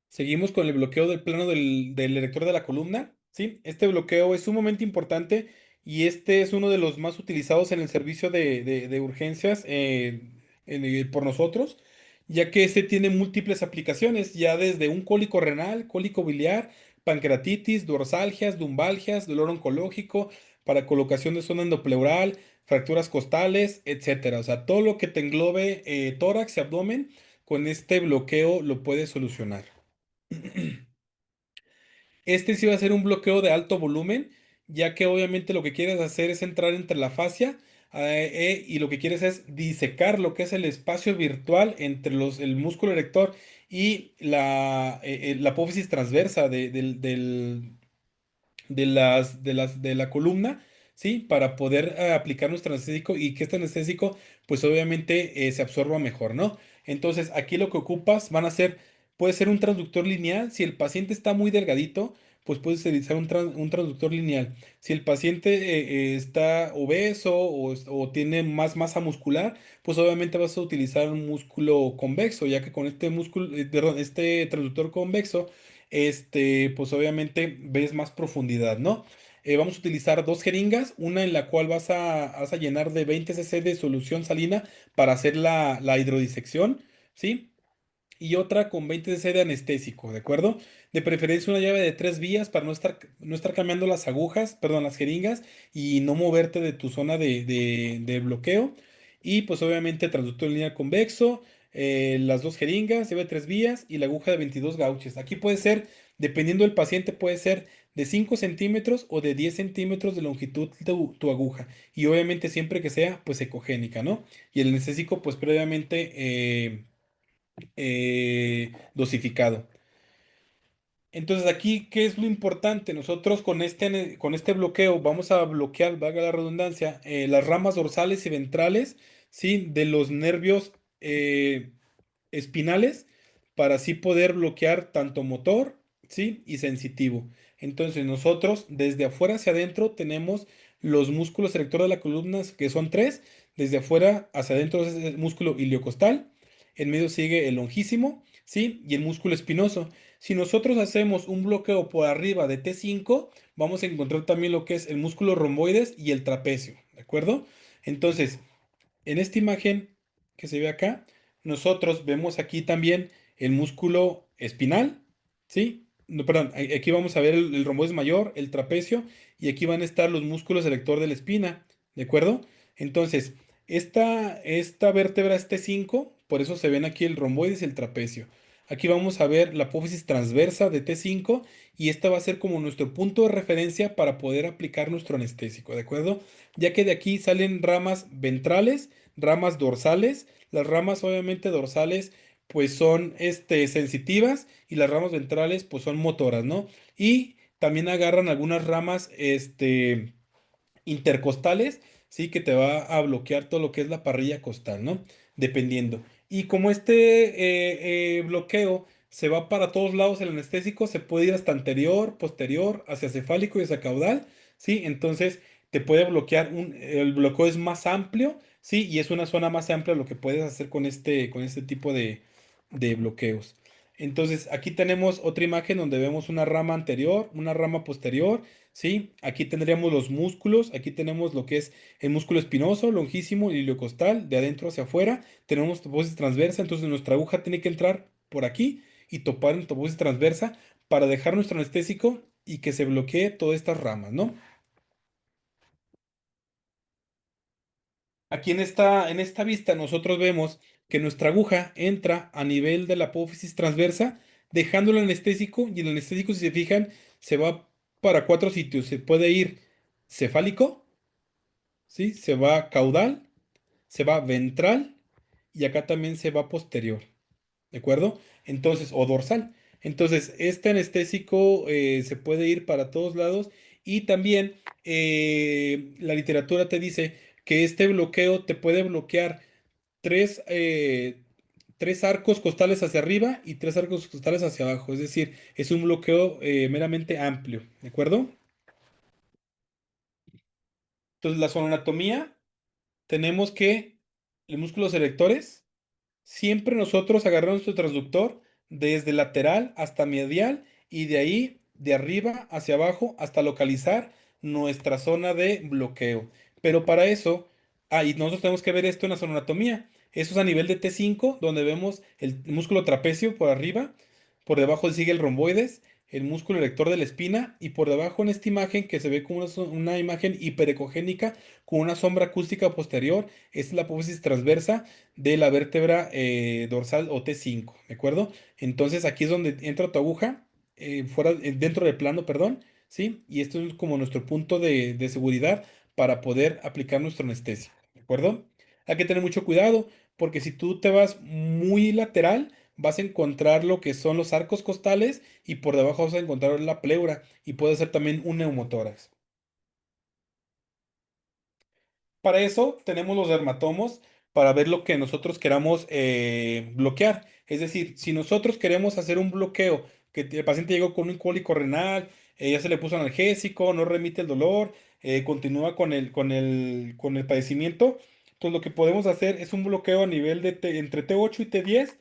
Seguimos con el bloqueo del plano del erector de la columna. ¿Sí? Este bloqueo es sumamente importante y este es uno de los más utilizados en el servicio de urgencias por nosotros, ya que este tiene múltiples aplicaciones, ya desde un cólico renal, cólico biliar, pancreatitis, dorsalgias, lumbalgias, dolor oncológico, para colocación de zona endopleural, fracturas costales, etcétera. O sea, todo lo que te englobe tórax y abdomen, con este bloqueo lo puedes solucionar. Este sí va a ser un bloqueo de alto volumen, ya que obviamente lo que quieres hacer es entrar entre la fascia y lo que quieres es disecar lo que es el espacio virtual entre el músculo erector y la apófisis transversa de la columna, ¿sí? Para poder aplicar nuestro anestésico y que este anestésico, pues obviamente se absorba mejor, ¿no? Entonces, aquí lo que ocupas puede ser un transductor lineal. Si el paciente está muy delgadito, pues puedes utilizar un transductor lineal. Si el paciente está obeso o tiene más masa muscular, pues obviamente vas a utilizar un músculo convexo, ya que con este músculo, perdón, este transductor convexo, pues obviamente ves más profundidad, ¿no? vamos a utilizar dos jeringas, una en la cual vas a llenar de 20 cc de solución salina para hacer la hidrodisección, ¿sí? Y otra con 20 cc de anestésico, ¿de acuerdo? De preferencia una llave de 3 vías para no estar cambiando las agujas, perdón, las jeringas y no moverte de tu zona de bloqueo. Y pues obviamente transductor en línea convexo, las dos jeringas, llave de 3 vías y la aguja de 22 gauches. Aquí puede ser, dependiendo del paciente, puede ser de 5 centímetros o de 10 centímetros de longitud tu aguja. Y obviamente siempre que sea pues ecogénica, ¿no? Y el anestésico pues previamente dosificado. Entonces aquí, ¿qué es lo importante? Nosotros con este bloqueo vamos a bloquear, valga la redundancia, las ramas dorsales y ventrales, ¿sí? De los nervios espinales para así poder bloquear tanto motor, ¿sí? Y sensitivo. Entonces nosotros desde afuera hacia adentro tenemos los músculos erectores de la columna, que son tres. Desde afuera hacia adentro es el músculo iliocostal. En medio sigue el longísimo, ¿sí? Y el músculo espinoso. Si nosotros hacemos un bloqueo por arriba de T5, vamos a encontrar también lo que es el músculo romboides y el trapecio, ¿de acuerdo? Entonces, en esta imagen que se ve acá, nosotros vemos aquí también el músculo espinal, ¿sí? No, perdón, aquí vamos a ver el romboides mayor, el trapecio, y aquí van a estar los músculos erector de la espina, ¿de acuerdo? Entonces, esta vértebra es T5, por eso se ven aquí el romboides y el trapecio. Aquí vamos a ver la apófisis transversa de T5 y esta va a ser como nuestro punto de referencia para poder aplicar nuestro anestésico, ¿de acuerdo? Ya que de aquí salen ramas ventrales, ramas dorsales. Las ramas obviamente dorsales pues son sensitivas y las ramas ventrales pues son motoras, ¿no? Y también agarran algunas ramas intercostales, sí, que te va a bloquear todo lo que es la parrilla costal, ¿no? Dependiendo. Y como bloqueo se va para todos lados, el anestésico se puede ir hasta anterior, posterior, hacia cefálico y hacia caudal, ¿sí? Entonces te puede bloquear, el bloqueo es más amplio, ¿sí? Y es una zona más amplia lo que puedes hacer con este tipo de bloqueos. Entonces aquí tenemos otra imagen donde vemos una rama anterior, una rama posterior, ¿sí? Aquí tendríamos los músculos, aquí tenemos lo que es el músculo espinoso, longísimo y iliocostal, de adentro hacia afuera. Tenemos toposis transversa, entonces nuestra aguja tiene que entrar por aquí y topar en toposis transversa para dejar nuestro anestésico y que se bloquee todas estas ramas, ¿no? Aquí en esta vista nosotros vemos que nuestra aguja entra a nivel de la apófisis transversa, dejando el anestésico y el anestésico, si se fijan, se va para cuatro sitios. Se puede ir cefálico, ¿sí? Se va caudal, se va ventral y acá también se va posterior, ¿de acuerdo? Entonces, o dorsal. Entonces, este anestésico se puede ir para todos lados y también la literatura te dice que este bloqueo te puede bloquear tres, eh, tres arcos costales hacia arriba y tres arcos costales hacia abajo. Es decir, es un bloqueo meramente amplio, ¿de acuerdo? Entonces, la zona tenemos que los músculos erectores. Siempre nosotros agarramos nuestro transductor desde lateral hasta medial y de ahí, de arriba hacia abajo, hasta localizar nuestra zona de bloqueo. Pero para eso, y nosotros tenemos que ver esto en la sonoanatomía. Eso es a nivel de T5, donde vemos el músculo trapecio por arriba, por debajo sigue el romboides, el músculo erector de la espina, y por debajo en esta imagen que se ve como una imagen hiperecogénica con una sombra acústica posterior, es la apófisis transversa de la vértebra dorsal o T5, ¿de acuerdo? Entonces aquí es donde entra tu aguja, dentro del plano, perdón, ¿sí? Y esto es como nuestro punto de seguridad para poder aplicar nuestro anestesia, ¿de acuerdo? Hay que tener mucho cuidado porque si tú te vas muy lateral, vas a encontrar lo que son los arcos costales y por debajo vas a encontrar la pleura y puede ser también un neumotórax. Para eso tenemos los dermatomos para ver lo que nosotros queramos bloquear. Es decir, si nosotros queremos hacer un bloqueo, que el paciente llegó con un cólico renal, ya se le puso analgésico, no remite el dolor, continúa con el padecimiento, entonces lo que podemos hacer es un bloqueo a nivel de entre T8 y T10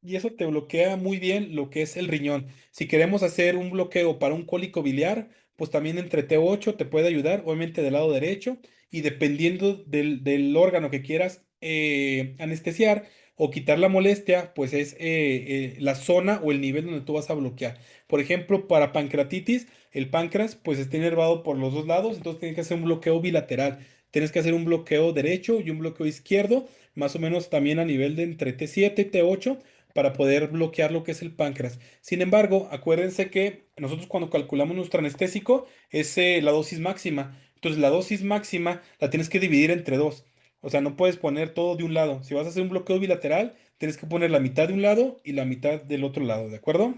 y eso te bloquea muy bien lo que es el riñón. Si queremos hacer un bloqueo para un cólico biliar, pues también entre T8 te puede ayudar, obviamente del lado derecho, y dependiendo del órgano que quieras anestesiar o quitar la molestia, pues es la zona o el nivel donde tú vas a bloquear. Por ejemplo, para pancreatitis, el páncreas pues está inervado por los dos lados, entonces tienes que hacer un bloqueo bilateral. Tienes que hacer un bloqueo derecho y un bloqueo izquierdo, más o menos también a nivel de entre T7 y T8, para poder bloquear lo que es el páncreas. Sin embargo, acuérdense que nosotros cuando calculamos nuestro anestésico es la dosis máxima. Entonces la dosis máxima la tienes que dividir entre dos. O sea, no puedes poner todo de un lado. Si vas a hacer un bloqueo bilateral, tienes que poner la mitad de un lado y la mitad del otro lado, ¿de acuerdo?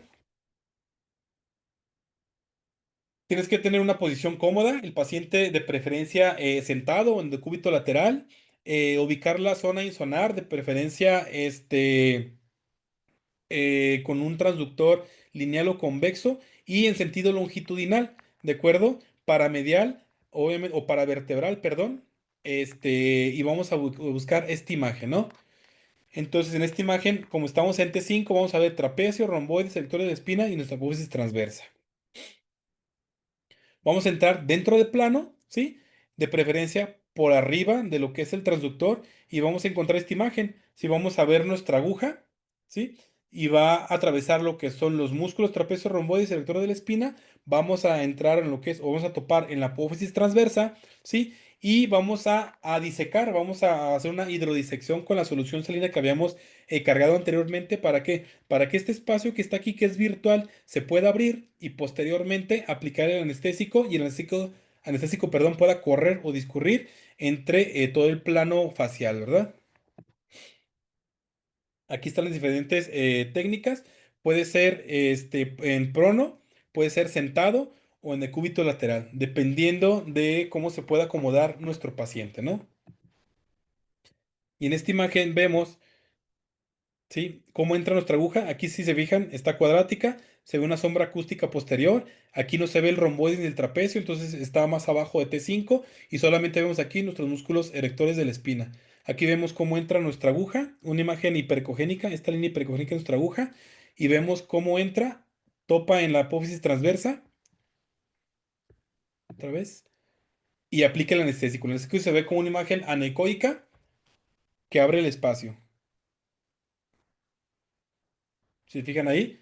Tienes que tener una posición cómoda, el paciente de preferencia sentado en decúbito lateral, ubicar la zona insonar, de preferencia con un transductor lineal o convexo y en sentido longitudinal, ¿de acuerdo? Paramedial, obviamente, o paravertebral, perdón. Y vamos a buscar esta imagen, ¿no? Entonces, en esta imagen, como estamos en T5, vamos a ver trapecio, romboide, sectores de espina y nuestra apófisis transversa. Vamos a entrar dentro de plano, ¿sí? De preferencia por arriba de lo que es el transductor y vamos a encontrar esta imagen. Si vamos a ver nuestra aguja, ¿sí? Y va a atravesar lo que son los músculos trapecio romboide y selector de la espina. Vamos a entrar en lo que es, o vamos a topar en la apófisis transversa, ¿sí? Y vamos a disecar, vamos a hacer una hidrodisección con la solución salina que habíamos cargado anteriormente. ¿Para qué? Para que este espacio que está aquí, que es virtual, se pueda abrir y posteriormente aplicar el anestésico y el anestésico, perdón, pueda correr o discurrir entre todo el plano facial, ¿verdad? Aquí están las diferentes técnicas. Puede ser en prono, puede ser sentado o en decúbito lateral, dependiendo de cómo se pueda acomodar nuestro paciente, ¿no? Y en esta imagen vemos, ¿sí? ¿Cómo entra nuestra aguja? Aquí si se fijan, está cuadrática, se ve una sombra acústica posterior, aquí no se ve el romboide ni el trapecio, entonces está más abajo de T5 y solamente vemos aquí nuestros músculos erectores de la espina. Aquí vemos cómo entra nuestra aguja, una imagen hipercogénica, esta línea hipercogénica de nuestra aguja, y vemos cómo entra, topa en la apófisis transversa, otra vez, y aplica el anestésico. El anestésico se ve como una imagen anecoica que abre el espacio. ¿Se fijan ahí?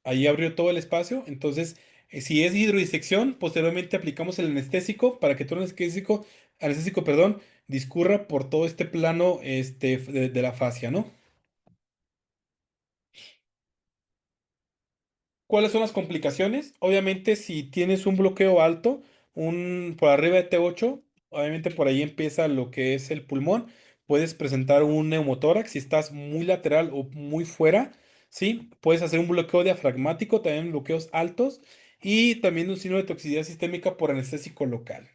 Ahí abrió todo el espacio. Entonces, si es hidrodisección, posteriormente aplicamos el anestésico para que todo el anestésico, perdón, discurra por todo este plano de la fascia, ¿no? ¿Cuáles son las complicaciones? Obviamente, si tienes un bloqueo alto, por arriba de T8, obviamente por ahí empieza lo que es el pulmón. Puedes presentar un neumotórax si estás muy lateral o muy fuera, ¿sí? Puedes hacer un bloqueo diafragmático, también bloqueos altos, y también un signo de toxicidad sistémica por anestésico local.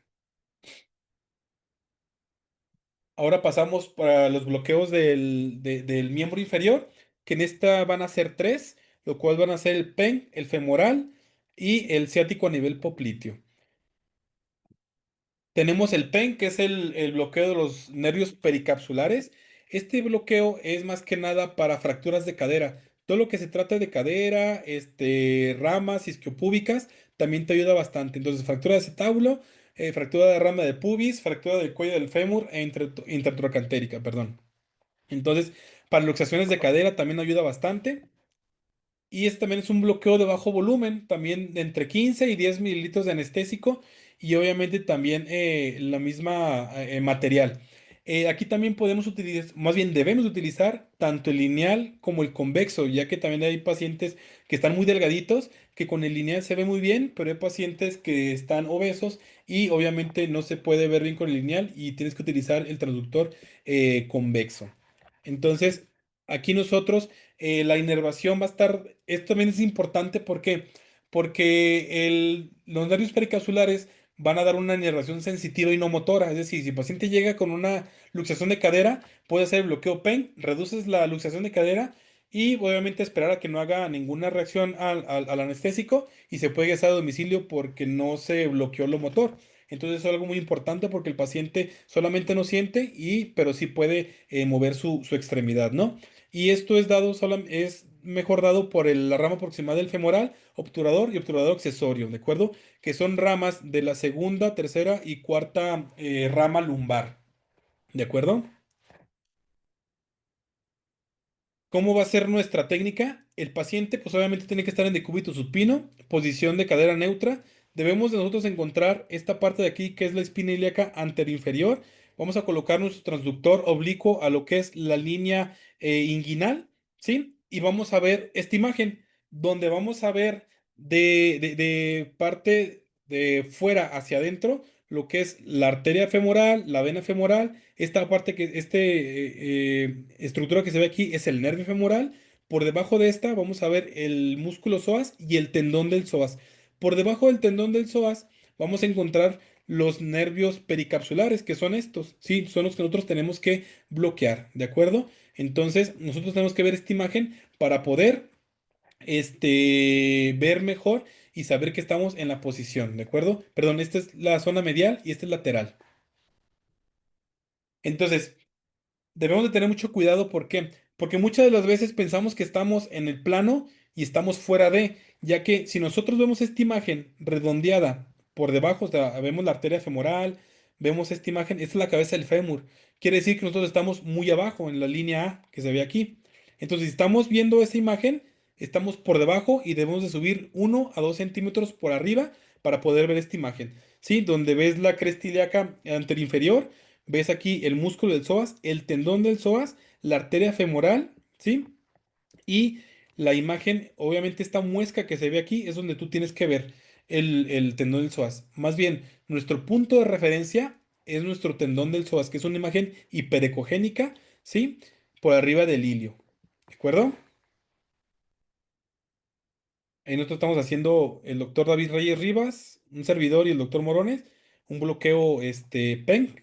Ahora pasamos para los bloqueos del miembro inferior, que en esta van a ser tres, lo cual van a ser el PEN, el femoral y el ciático a nivel popliteo. Tenemos el PEN, que es el bloqueo de los nervios pericapsulares. Este bloqueo es más que nada para fracturas de cadera. Todo lo que se trata de cadera, ramas isquiopúbicas, también te ayuda bastante. Entonces, fractura de acetábulo, fractura de rama de pubis, fractura del cuello del fémur e intertrocantérica, perdón. Entonces, para luxaciones de cadera también ayuda bastante. Y este también es un bloqueo de bajo volumen, también de entre 15 y 10 mililitros de anestésico y obviamente también la misma material. Aquí también podemos utilizar, más bien debemos utilizar tanto el lineal como el convexo, ya que también hay pacientes que están muy delgaditos, que con el lineal se ve muy bien, pero hay pacientes que están obesos y obviamente no se puede ver bien con el lineal y tienes que utilizar el transductor convexo. Entonces, aquí nosotros la inervación va a estar, esto también es importante, ¿por qué? Porque los nervios pericapsulares van a dar una inervación sensitiva y no motora, es decir, si el paciente llega con una luxación de cadera, puede hacer el bloqueo PEN, reduces la luxación de cadera y obviamente esperar a que no haga ninguna reacción al anestésico y se puede ingresar a domicilio porque no se bloqueó lo motor. Entonces eso es algo muy importante porque el paciente solamente no siente pero sí puede mover su extremidad, ¿no? Y esto es mejor dado por la rama proximal del femoral, obturador y obturador accesorio, ¿de acuerdo? Que son ramas de la segunda, tercera y cuarta rama lumbar, ¿de acuerdo? ¿Cómo va a ser nuestra técnica? El paciente, pues obviamente tiene que estar en decúbito supino, posición de cadera neutra. Debemos de nosotros encontrar esta parte de aquí, que es la espina ilíaca anterior-inferior. Vamos a colocar nuestro transductor oblicuo a lo que es la línea inguinal, ¿sí? Y vamos a ver esta imagen, donde vamos a ver de parte de fuera hacia adentro lo que es la arteria femoral, la vena femoral, esta parte que, estructura que se ve aquí es el nervio femoral. Por debajo de esta vamos a ver el músculo psoas y el tendón del psoas. Por debajo del tendón del psoas vamos a encontrar los nervios pericapsulares, que son estos, sí, son los que nosotros tenemos que bloquear, ¿de acuerdo? Entonces, nosotros tenemos que ver esta imagen para poder, ver mejor y saber que estamos en la posición, ¿de acuerdo? Perdón, esta es la zona medial y esta es lateral. Entonces, debemos de tener mucho cuidado, ¿por qué? Porque muchas de las veces pensamos que estamos en el plano y estamos fuera de, ya que si nosotros vemos esta imagen redondeada por debajo, o sea, vemos la arteria femoral, vemos esta imagen, esta es la cabeza del fémur. Quiere decir que nosotros estamos muy abajo en la línea A que se ve aquí. Entonces, si estamos viendo esa imagen, estamos por debajo y debemos de subir 1 a 2 centímetros por arriba para poder ver esta imagen. ¿Sí? Donde ves la cresta ilíaca anterior, ves aquí el músculo del psoas, el tendón del psoas, la arteria femoral, ¿sí? Y la imagen, obviamente esta muesca que se ve aquí es donde tú tienes que ver el tendón del psoas. Más bien, nuestro punto de referencia es nuestro tendón del psoas, que es una imagen hiperecogénica, ¿sí? Por arriba del ilio. ¿De acuerdo? Ahí nosotros estamos haciendo el doctor David Reyes Rivas, un servidor y el doctor Morones, un bloqueo PENC,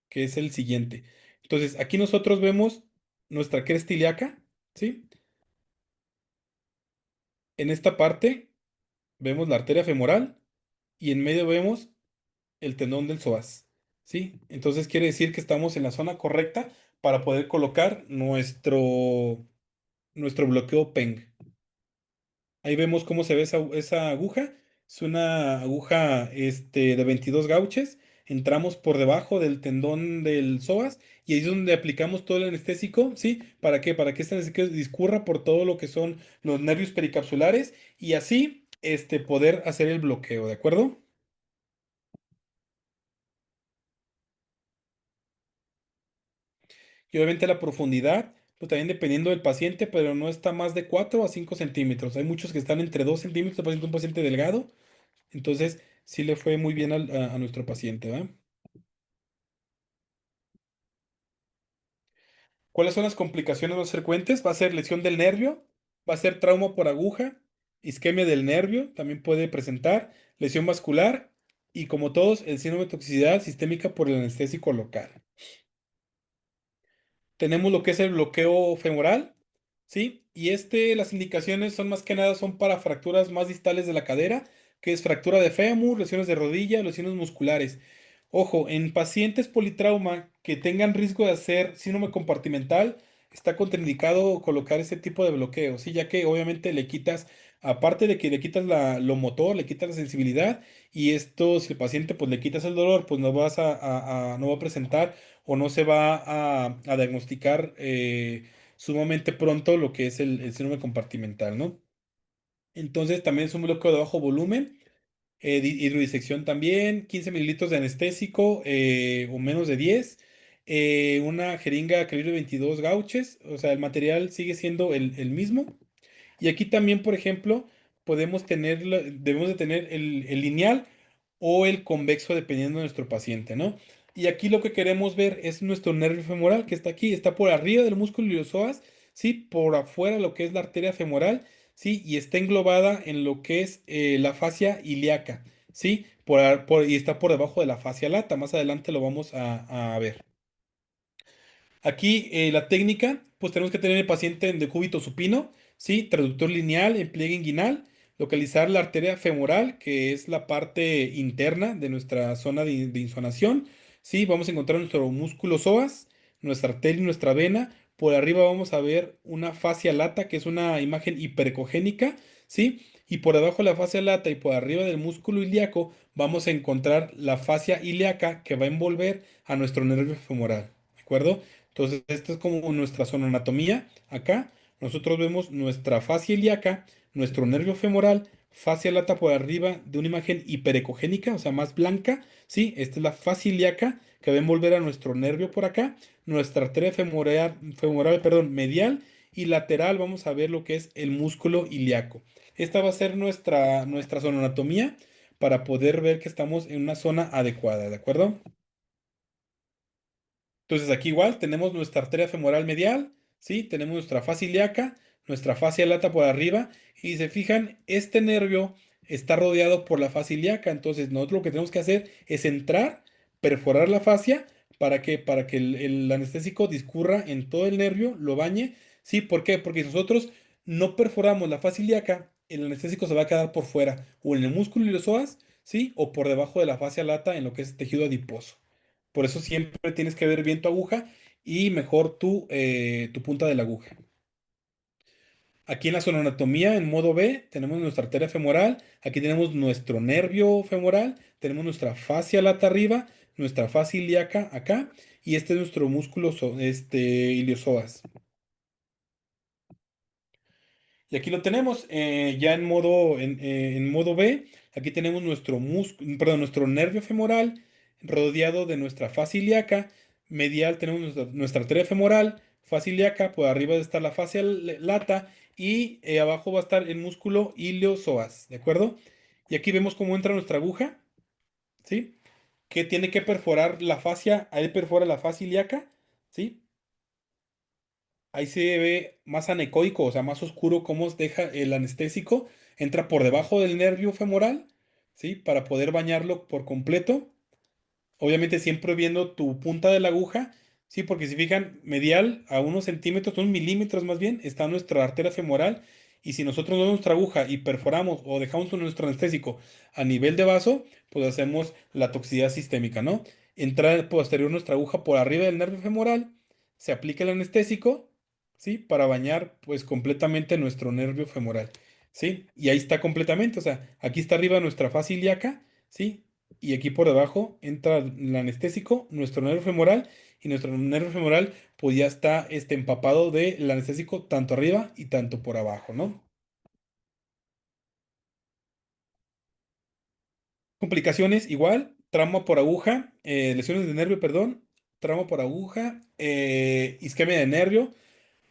que es el siguiente. Entonces, aquí nosotros vemos nuestra cresta ilíaca, ¿sí? En esta parte vemos la arteria femoral y en medio vemos el tendón del psoas, ¿sí? Entonces quiere decir que estamos en la zona correcta para poder colocar nuestro bloqueo PENG. Ahí vemos cómo se ve esa aguja. Es una aguja de 22 gauches. Entramos por debajo del tendón del psoas y ahí es donde aplicamos todo el anestésico, ¿sí? ¿Para qué? Para que este anestésico discurra por todo lo que son los nervios pericapsulares y así poder hacer el bloqueo, ¿de acuerdo? Y obviamente la profundidad, pues también dependiendo del paciente, pero no está más de 4 a 5 centímetros. Hay muchos que están entre 2 centímetros, un paciente delgado. Entonces, sí le fue muy bien a nuestro paciente, ¿va? ¿Cuáles son las complicaciones más frecuentes? Va a ser lesión del nervio, va a ser trauma por aguja, isquemia del nervio, también puede presentar lesión vascular y como todos, el síndrome de toxicidad sistémica por el anestésico local. Tenemos lo que es el bloqueo femoral, ¿sí? Y las indicaciones son más que nada son para fracturas más distales de la cadera, que es fractura de fémur, lesiones de rodilla, lesiones musculares. Ojo, en pacientes politrauma que tengan riesgo de hacer síndrome compartimental, está contraindicado colocar ese tipo de bloqueo, ¿sí? Ya que obviamente le quitas, aparte de que le quitas lo motor, le quitas la sensibilidad, y esto, si el paciente pues le quitas el dolor, pues no vas no va a presentar o no se va a diagnosticar sumamente pronto lo que es el síndrome compartimental, ¿no? Entonces también es un bloqueo de bajo volumen, hidrodisección también, 15 mililitros de anestésico o menos de 10, una jeringa calibre 22 gauches, o sea, el material sigue siendo el mismo. Y aquí también, por ejemplo, debemos de tener el lineal o el convexo dependiendo de nuestro paciente, ¿no? Y aquí lo que queremos ver es nuestro nervio femoral que está aquí, está por arriba del músculo iliosoas, ¿sí? Por afuera lo que es la arteria femoral, ¿sí? Y está englobada en lo que es la fascia ilíaca, ¿sí? Y está por debajo de la fascia lata, más adelante lo vamos a ver. Aquí la técnica, pues tenemos que tener el paciente en decúbito supino, ¿sí? Traductor lineal en pliegue inguinal, localizar la arteria femoral, que es la parte interna de nuestra zona de insonación, ¿sí? Vamos a encontrar nuestro músculo psoas, nuestra arteria y nuestra vena. Por arriba vamos a ver una fascia lata, que es una imagen hiperecogénica, ¿sí? Y por debajo de la fascia lata y por arriba del músculo ilíaco vamos a encontrar la fascia ilíaca que va a envolver a nuestro nervio femoral, ¿de acuerdo? Entonces, esta es como nuestra zona anatomía. Acá nosotros vemos nuestra fascia ilíaca, nuestro nervio femoral, fascia lata por arriba de una imagen hiperecogénica, o sea, más blanca, ¿sí? Esta es la fascia ilíaca que va a envolver a nuestro nervio por acá, nuestra arteria femoral, perdón, medial y lateral, vamos a ver lo que es el músculo ilíaco. Esta va a ser nuestra zona anatomía para poder ver que estamos en una zona adecuada, ¿de acuerdo? Entonces aquí igual tenemos nuestra arteria femoral medial, ¿sí? Tenemos nuestra fascia ilíaca, nuestra fascia lata por arriba y si se fijan, este nervio está rodeado por la fascia ilíaca, entonces nosotros lo que tenemos que hacer es entrar, perforar la fascia para que el anestésico discurra en todo el nervio, lo bañe, ¿sí? ¿Por qué? Porque si nosotros no perforamos la fascia ilíaca, el anestésico se va a quedar por fuera o en el músculo iliosoas, ¿sí? O por debajo de la fascia lata en lo que es tejido adiposo. Por eso siempre tienes que ver bien tu aguja y mejor tu punta de la aguja. Aquí en la anatomía, en modo B, tenemos nuestra arteria femoral. Aquí tenemos nuestro nervio femoral. Tenemos nuestra fascia lata arriba, nuestra fascia ilíaca acá. Y este es nuestro músculo iliosoas. Y aquí lo tenemos ya en modo B. Aquí tenemos nuestro nervio femoral rodeado de nuestra fascia ilíaca. Medial tenemos nuestra arteria femoral, fascia ilíaca. Por arriba está la fascia lata y abajo va a estar el músculo iliosoas. ¿De acuerdo? Y aquí vemos cómo entra nuestra aguja, ¿sí? Que tiene que perforar la fascia. Ahí perfora la fascia ilíaca, ¿sí? Ahí se ve más anecoico, o sea, más oscuro cómo deja el anestésico. Entra por debajo del nervio femoral, ¿sí? Para poder bañarlo por completo. Obviamente siempre viendo tu punta de la aguja, ¿sí? Porque si fijan, medial a unos centímetros, unos milímetros más bien, está nuestra arteria femoral. Y si nosotros no nuestra aguja y perforamos o dejamos nuestro anestésico a nivel de vaso, pues hacemos la toxicidad sistémica, ¿no? Entra posterior nuestra aguja por arriba del nervio femoral, se aplica el anestésico, ¿sí? Para bañar pues completamente nuestro nervio femoral, ¿sí? Y ahí está completamente, o sea, aquí está arriba nuestra fascia ilíaca, ¿sí? Y aquí por debajo entra el anestésico, nuestro nervio femoral, y nuestro nervio femoral pues ya está empapado del anestésico tanto arriba y tanto por abajo, ¿no? Complicaciones igual, trauma por aguja, lesiones de nervio, perdón, trauma por aguja, isquemia de nervio.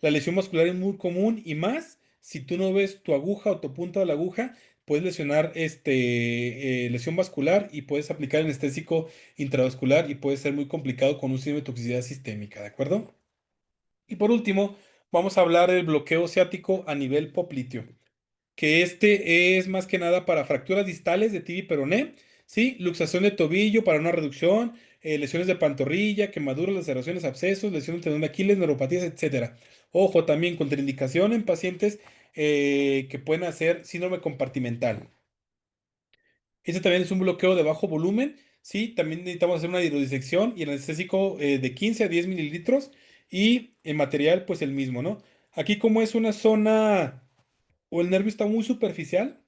La lesión vascular es muy común y más si tú no ves tu aguja o tu punta de la aguja, puedes lesionar lesión vascular y puedes aplicar anestésico intravascular y puede ser muy complicado con un síndrome de toxicidad sistémica, ¿de acuerdo? Y por último, vamos a hablar del bloqueo ciático a nivel popliteo, que este es más que nada para fracturas distales de tibia y peroné, ¿sí? Luxación de tobillo para una reducción, lesiones de pantorrilla, quemaduras, laceraciones, abscesos, lesiones de tendón de Aquiles, neuropatías, etcétera. Ojo, también contraindicación en pacientes que pueden hacer síndrome compartimental. Este también es un bloqueo de bajo volumen, ¿sí? También necesitamos hacer una hidrodisección y el anestésico de 15 a 10 mililitros y el material pues el mismo, ¿no? Aquí como es una zona o el nervio está muy superficial,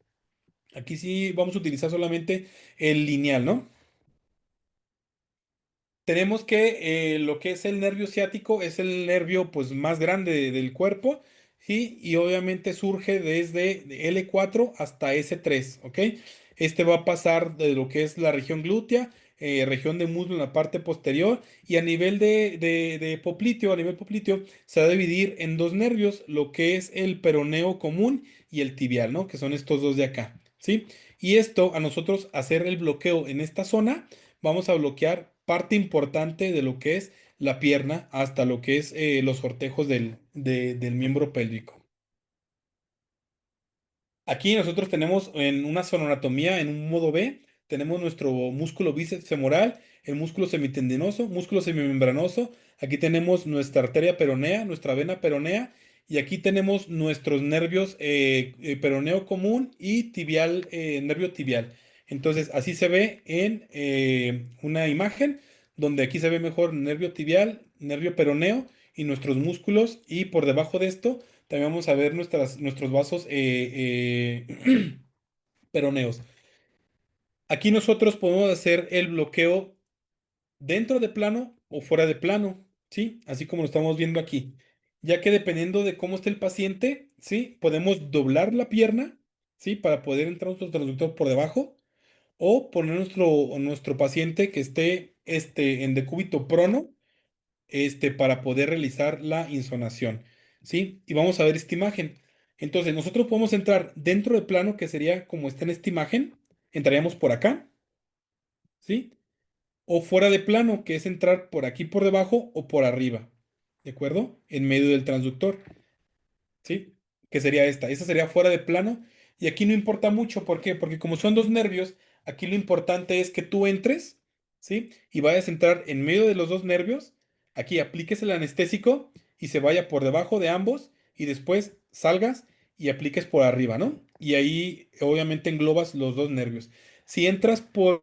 aquí sí vamos a utilizar solamente el lineal, ¿no? Tenemos que lo que es el nervio ciático es el nervio pues más grande del cuerpo, ¿sí? Y obviamente surge desde L4 hasta S3, ¿ok? Este va a pasar de lo que es la región glútea, región de muslo en la parte posterior y a nivel de popliteo, a nivel popliteo, se va a dividir en dos nervios, lo que es el peroneo común y el tibial, ¿no? Que son estos dos de acá, ¿sí? Y esto a nosotros hacer el bloqueo en esta zona vamos a bloquear parte importante de lo que es la pierna hasta lo que es los cortejos del miembro pélvico. Aquí nosotros tenemos en una sonoanatomía, en un modo B, tenemos nuestro músculo bíceps femoral, el músculo semitendinoso, músculo semimembranoso. Aquí tenemos nuestra arteria peronea, nuestra vena peronea, y aquí tenemos nuestros nervios peroneo común y tibial, nervio tibial. Entonces, así se ve en una imagen donde aquí se ve mejor nervio tibial, nervio peroneo y nuestros músculos. Y por debajo de esto también vamos a ver nuestros vasos peroneos. Aquí nosotros podemos hacer el bloqueo dentro de plano o fuera de plano, ¿sí? Así como lo estamos viendo aquí. Ya que dependiendo de cómo esté el paciente, ¿sí? Podemos doblar la pierna, ¿sí? Para poder entrar nuestro transductor por debajo o poner nuestro paciente que esté en decúbito prono, para poder realizar la insonación, ¿sí? Y vamos a ver esta imagen. Entonces, nosotros podemos entrar dentro de plano, que sería como está en esta imagen. Entraríamos por acá, ¿sí? O fuera de plano, que es entrar por aquí por debajo o por arriba, ¿de acuerdo? En medio del transductor, ¿sí? Que sería esta. Esta sería fuera de plano. Y aquí no importa mucho, ¿por qué? Porque como son dos nervios, aquí lo importante es que tú entres, ¿sí? Y vayas a entrar en medio de los dos nervios. Aquí apliques el anestésico y se vaya por debajo de ambos y después salgas y apliques por arriba, ¿no? Y ahí obviamente englobas los dos nervios. Si entras por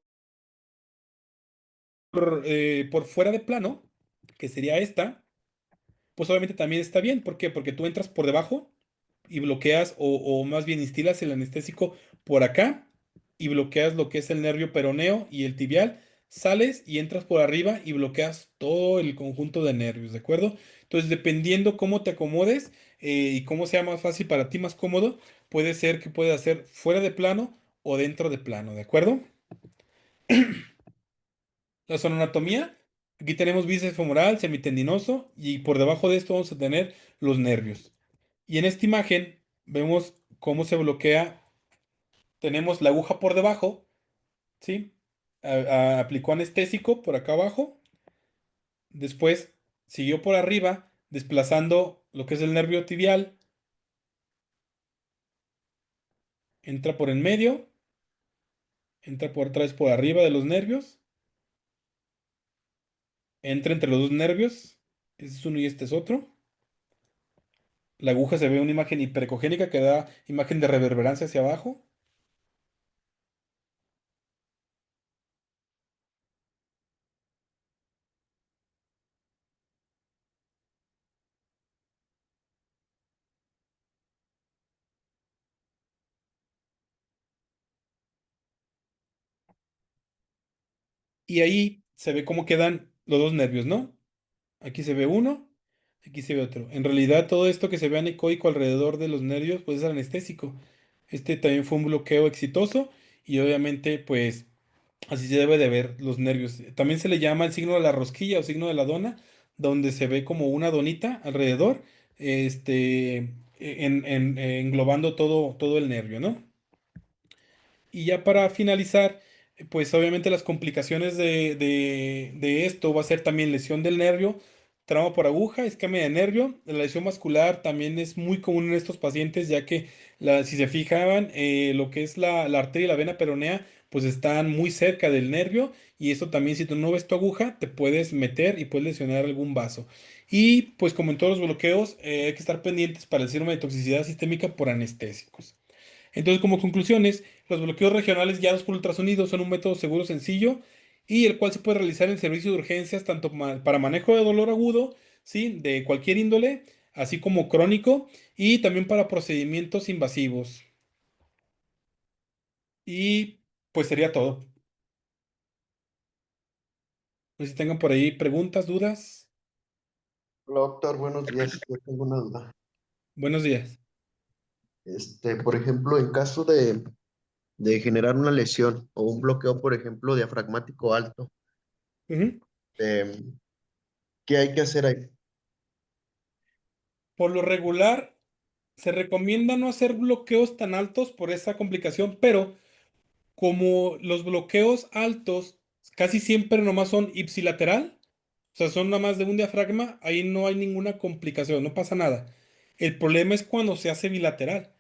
fuera de plano, que sería esta, pues obviamente también está bien. ¿Por qué? Porque tú entras por debajo y bloqueas o más bien instilas el anestésico por acá y bloqueas lo que es el nervio peroneo y el tibial. Sales y entras por arriba y bloqueas todo el conjunto de nervios, ¿de acuerdo? Entonces, dependiendo cómo te acomodes y cómo sea más fácil para ti, más cómodo, puede ser que puedas hacer fuera de plano o dentro de plano, ¿de acuerdo? La anatomía, aquí tenemos bíceps femoral, semitendinoso y por debajo de esto vamos a tener los nervios. Y en esta imagen vemos cómo se bloquea. Tenemos la aguja por debajo, ¿sí? Aplicó anestésico por acá abajo. Después siguió por arriba, desplazando lo que es el nervio tibial. Entra por en medio, entra por atrás por arriba de los nervios. Entra entre los dos nervios. Este es uno y este es otro. La aguja se ve una imagen hiperecogénica que da imagen de reverberancia hacia abajo. Y ahí se ve cómo quedan los dos nervios, ¿no? Aquí se ve uno, aquí se ve otro. En realidad, todo esto que se ve anecoico alrededor de los nervios, pues es anestésico. Este también fue un bloqueo exitoso y obviamente, pues así se debe de ver los nervios. También se le llama el signo de la rosquilla o signo de la dona, donde se ve como una donita alrededor, englobando todo el nervio, ¿no? Y ya para finalizar, pues obviamente las complicaciones de esto va a ser también lesión del nervio, trauma por aguja, esquema de nervio. La lesión vascular también es muy común en estos pacientes, ya que si se fijaban, lo que es la arteria y la vena peronea, pues están muy cerca del nervio. Y esto también, si tú no ves tu aguja, te puedes meter y puedes lesionar algún vaso. Y pues como en todos los bloqueos, hay que estar pendientes para el síndrome de toxicidad sistémica por anestésicos. Entonces, como conclusiones, los bloqueos regionales guiados por ultrasonido son un método seguro, sencillo y el cual se puede realizar en el servicio de urgencias tanto para manejo de dolor agudo, ¿sí? De cualquier índole, así como crónico, y también para procedimientos invasivos. Y pues sería todo. No sé si tengan por ahí preguntas, dudas. Hola, doctor, buenos días. Yo tengo una duda. Buenos días. Por ejemplo, en caso de generar una lesión o un bloqueo, por ejemplo, diafragmático alto, Ujú. eh, ¿qué hay que hacer ahí? Por lo regular, se recomienda no hacer bloqueos tan altos por esa complicación, pero como los bloqueos altos casi siempre nomás son ipsilateral, o sea, son nada más de un diafragma, ahí no hay ninguna complicación, no pasa nada. El problema es cuando se hace bilateral.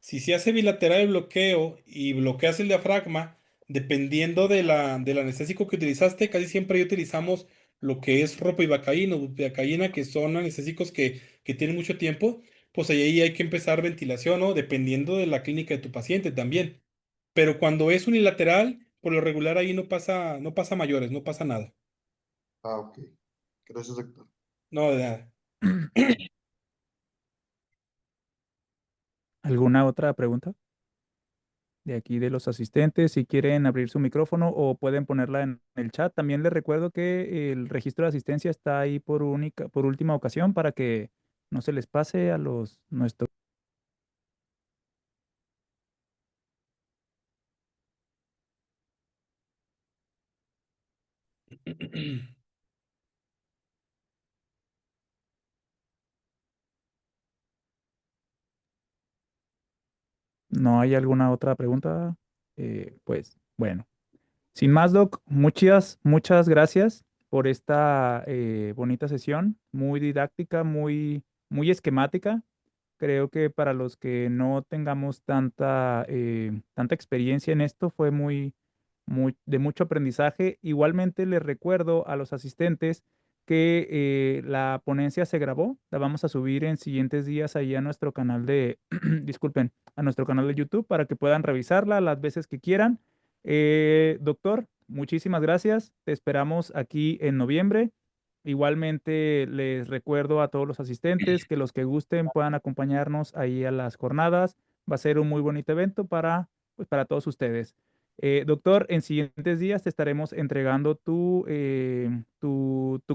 Si se hace bilateral el bloqueo y bloqueas el diafragma, dependiendo del anestésico que utilizaste, casi siempre ahí utilizamos lo que es ropivacaína o bupivacaína, que son anestésicos que tienen mucho tiempo, pues ahí hay que empezar ventilación, ¿no? Dependiendo de la clínica de tu paciente también. Pero cuando es unilateral, por lo regular ahí no pasa mayores, no pasa nada. Ah, ok. Gracias, doctor. No, de nada. ¿Alguna otra pregunta de aquí de los asistentes? Si quieren abrir su micrófono o pueden ponerla en el chat. También les recuerdo que el registro de asistencia está ahí por última ocasión para que no se les pase a los nuestros. ¿No hay alguna otra pregunta? Pues bueno. Sin más, Doc, muchas gracias por esta bonita sesión, muy didáctica, muy esquemática. Creo que para los que no tengamos tanta experiencia en esto, fue de mucho aprendizaje. Igualmente les recuerdo a los asistentes que la ponencia se grabó, la vamos a subir en siguientes días ahí a nuestro canal disculpen, a nuestro canal de YouTube para que puedan revisarla las veces que quieran. Doctor, muchísimas gracias. Te esperamos aquí en noviembre. Igualmente les recuerdo a todos los asistentes que los que gusten puedan acompañarnos ahí a las jornadas. Va a ser un muy bonito evento pues, para todos ustedes. Doctor, en siguientes días te estaremos entregando tu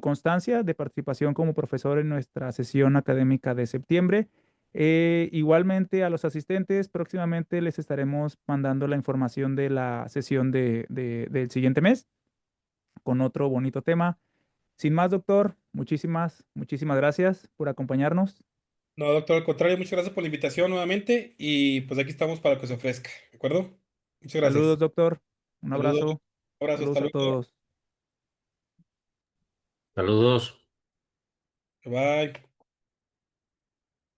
constancia de participación como profesor en nuestra sesión académica de septiembre. Igualmente a los asistentes, próximamente les estaremos mandando la información de la sesión del siguiente mes con otro bonito tema. Sin más, doctor, muchísimas gracias por acompañarnos. No, doctor, al contrario, muchas gracias por la invitación nuevamente y pues aquí estamos para lo que se ofrezca, ¿de acuerdo? Muchas Saludos, gracias. doctor. Un Saludos, abrazo. abrazo, hasta Saludos a luego. todos. Saludos. Bye.